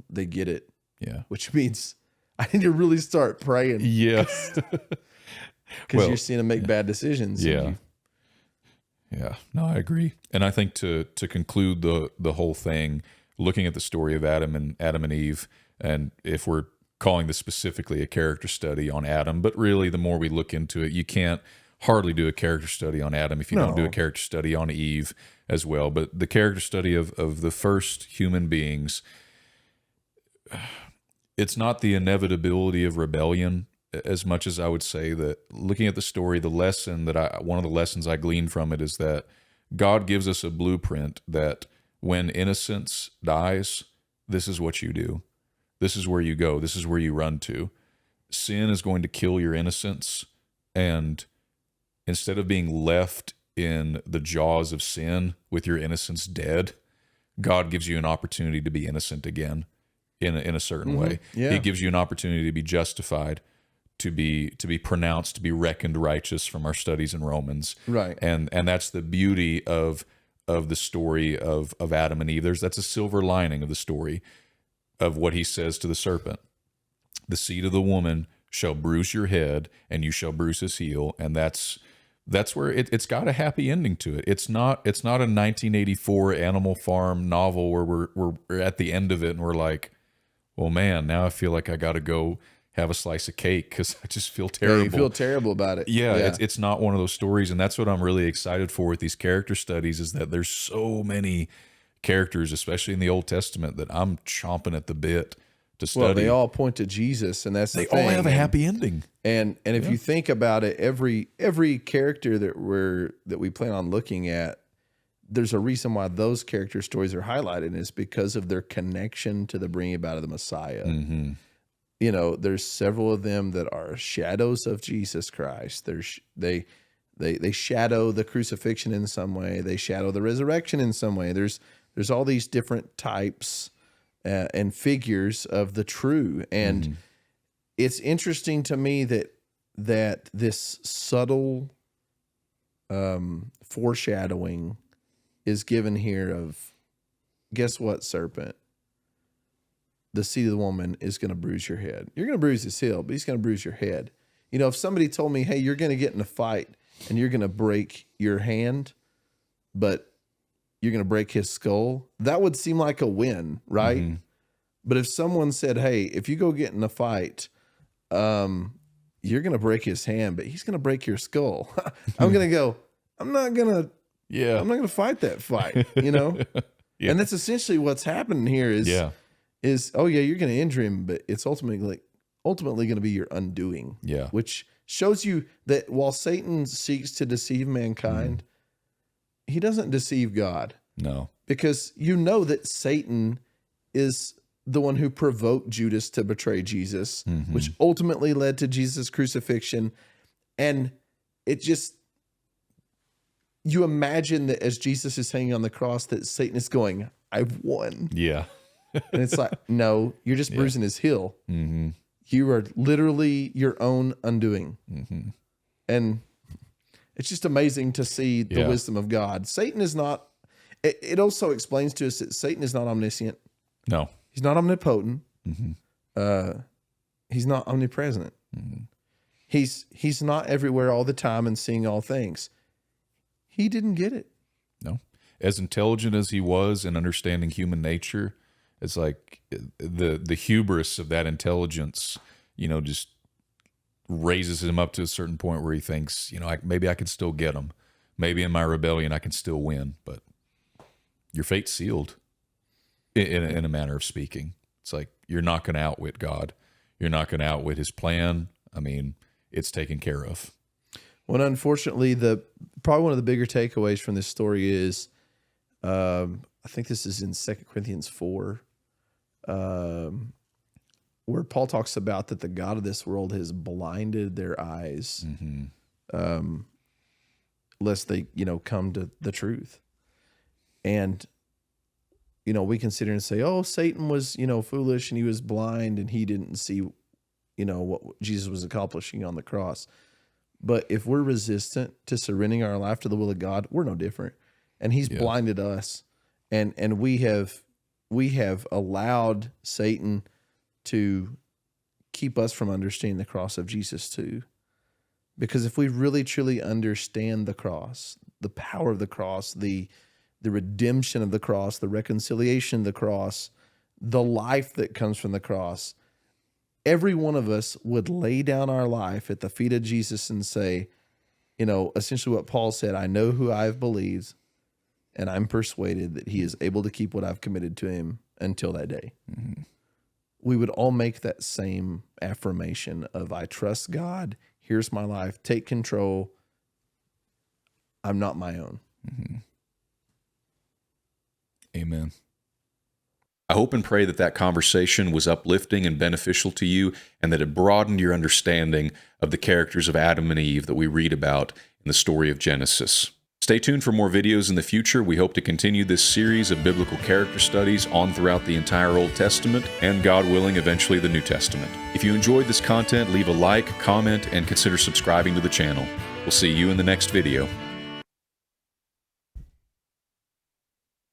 they get it. Yeah. Which means I need to really start praying.
Yes.
Because you're seeing them make bad decisions.
Yeah. No, I agree. And I think to conclude the whole thing, looking at the story of Adam and Eve, and if we're calling this specifically a character study on Adam, but really the more we look into it, you can't hardly do a character study on Adam if you don't do a character study on Eve as well. But the character study of the first human beings, it's not the inevitability of rebellion as much as I would say that looking at the story, one of the lessons I gleaned from it is that God gives us a blueprint that when innocence dies, this is what you do. This is where you go. This is where you run to. Sin is going to kill your innocence, and instead of being left in the jaws of sin with your innocence dead, God gives you an opportunity to be innocent again in a certain way. Yeah. He gives you an opportunity to be justified, to be pronounced, to be reckoned righteous from our studies in Romans.
Right.
And that's the beauty of the story of Adam and Eve. That's a silver lining of the story of what he says to the serpent. The seed of the woman shall bruise your head, and you shall bruise his heel. And that's where it's got a happy ending to it. It's not a 1984 Animal Farm novel where we're at the end of it and we're like, well, man, now I feel like I got to go have a slice of cake because I just feel terrible.
Yeah, you feel terrible about it.
Yeah. It's not one of those stories, and that's what I'm really excited for with these character studies, is that there's so many characters, especially in the Old Testament, that I'm chomping at the bit to study.
Well, they all point to Jesus, and that's the thing.
They all have a happy ending.
And if you think about it, every character that we plan on looking at, there's a reason why those character stories are highlighted, and it's because of their connection to the bringing about of the Messiah. Mm-hmm. There's several of them that are shadows of Jesus Christ. They shadow the crucifixion in some way. They shadow the resurrection in some way. There's all these different types and figures of the true. And it's interesting to me that this subtle foreshadowing is given here of, guess what, serpent? The seed of the woman is going to bruise your head. You're going to bruise his heel, but he's going to bruise your head. If somebody told me, hey, you're going to get in a fight and you're going to break your hand, but you're going to break his skull, that would seem like a win, right? Mm-hmm. But if someone said, hey, if you go get in a fight, you're going to break his hand, but he's going to break your skull. I'm going to go, I'm not going to fight that fight, Yeah. And that's essentially what's happening here is, you're going to injure him, but it's ultimately going to be your undoing. Yeah. Which shows you that while Satan seeks to deceive mankind, he doesn't deceive God. No. Because that Satan is the one who provoked Judas to betray Jesus, which ultimately led to Jesus' crucifixion. And it just, you imagine that as Jesus is hanging on the cross, that Satan is going, I've won. Yeah. And it's like, no, you're just bruising his heel. Mm-hmm. You are literally your own undoing. Mm-hmm. And it's just amazing to see the wisdom of God. Satan is not, it also explains to us that Satan is not omniscient. No. He's not omnipotent. Mm-hmm. He's not omnipresent. Mm-hmm. He's not everywhere all the time and seeing all things. He didn't get it.
No. as intelligent as he was in understanding human nature, it's like the hubris of that intelligence, just raises him up to a certain point where he thinks, maybe I could still get him. Maybe in my rebellion I can still win, but your fate's sealed in a manner of speaking. It's like you're not going to outwit God. You're not going to outwit his plan. I mean, it's taken care of.
Well, unfortunately, probably one of the bigger takeaways from this story is, I think this is in 2 Corinthians 4, where Paul talks about that the God of this world has blinded their eyes, lest they, come to the truth. And, we can sit here and say, oh, Satan was, foolish and he was blind and he didn't see, what Jesus was accomplishing on the cross. But if we're resistant to surrendering our life to the will of God, we're no different. And he's blinded us. And we have allowed Satan to keep us from understanding the cross of Jesus too. Because if we really truly understand the cross, the power of the cross, the redemption of the cross, the reconciliation of the cross, the life that comes from the cross, every one of us would lay down our life at the feet of Jesus and say, essentially what Paul said, I know who I've believed, and I'm persuaded that he is able to keep what I've committed to him until that day. Mm-hmm. We would all make that same affirmation of, I trust God, here's my life, take control, I'm not my own.
Mm-hmm. Amen. I hope and pray that conversation was uplifting and beneficial to you, and that it broadened your understanding of the characters of Adam and Eve that we read about in the story of Genesis. Stay tuned for more videos in the future. We hope to continue this series of biblical character studies on throughout the entire Old Testament, and God willing, eventually the New Testament. If you enjoyed this content, leave a like, comment, and consider subscribing to the channel. We'll see you in the next video.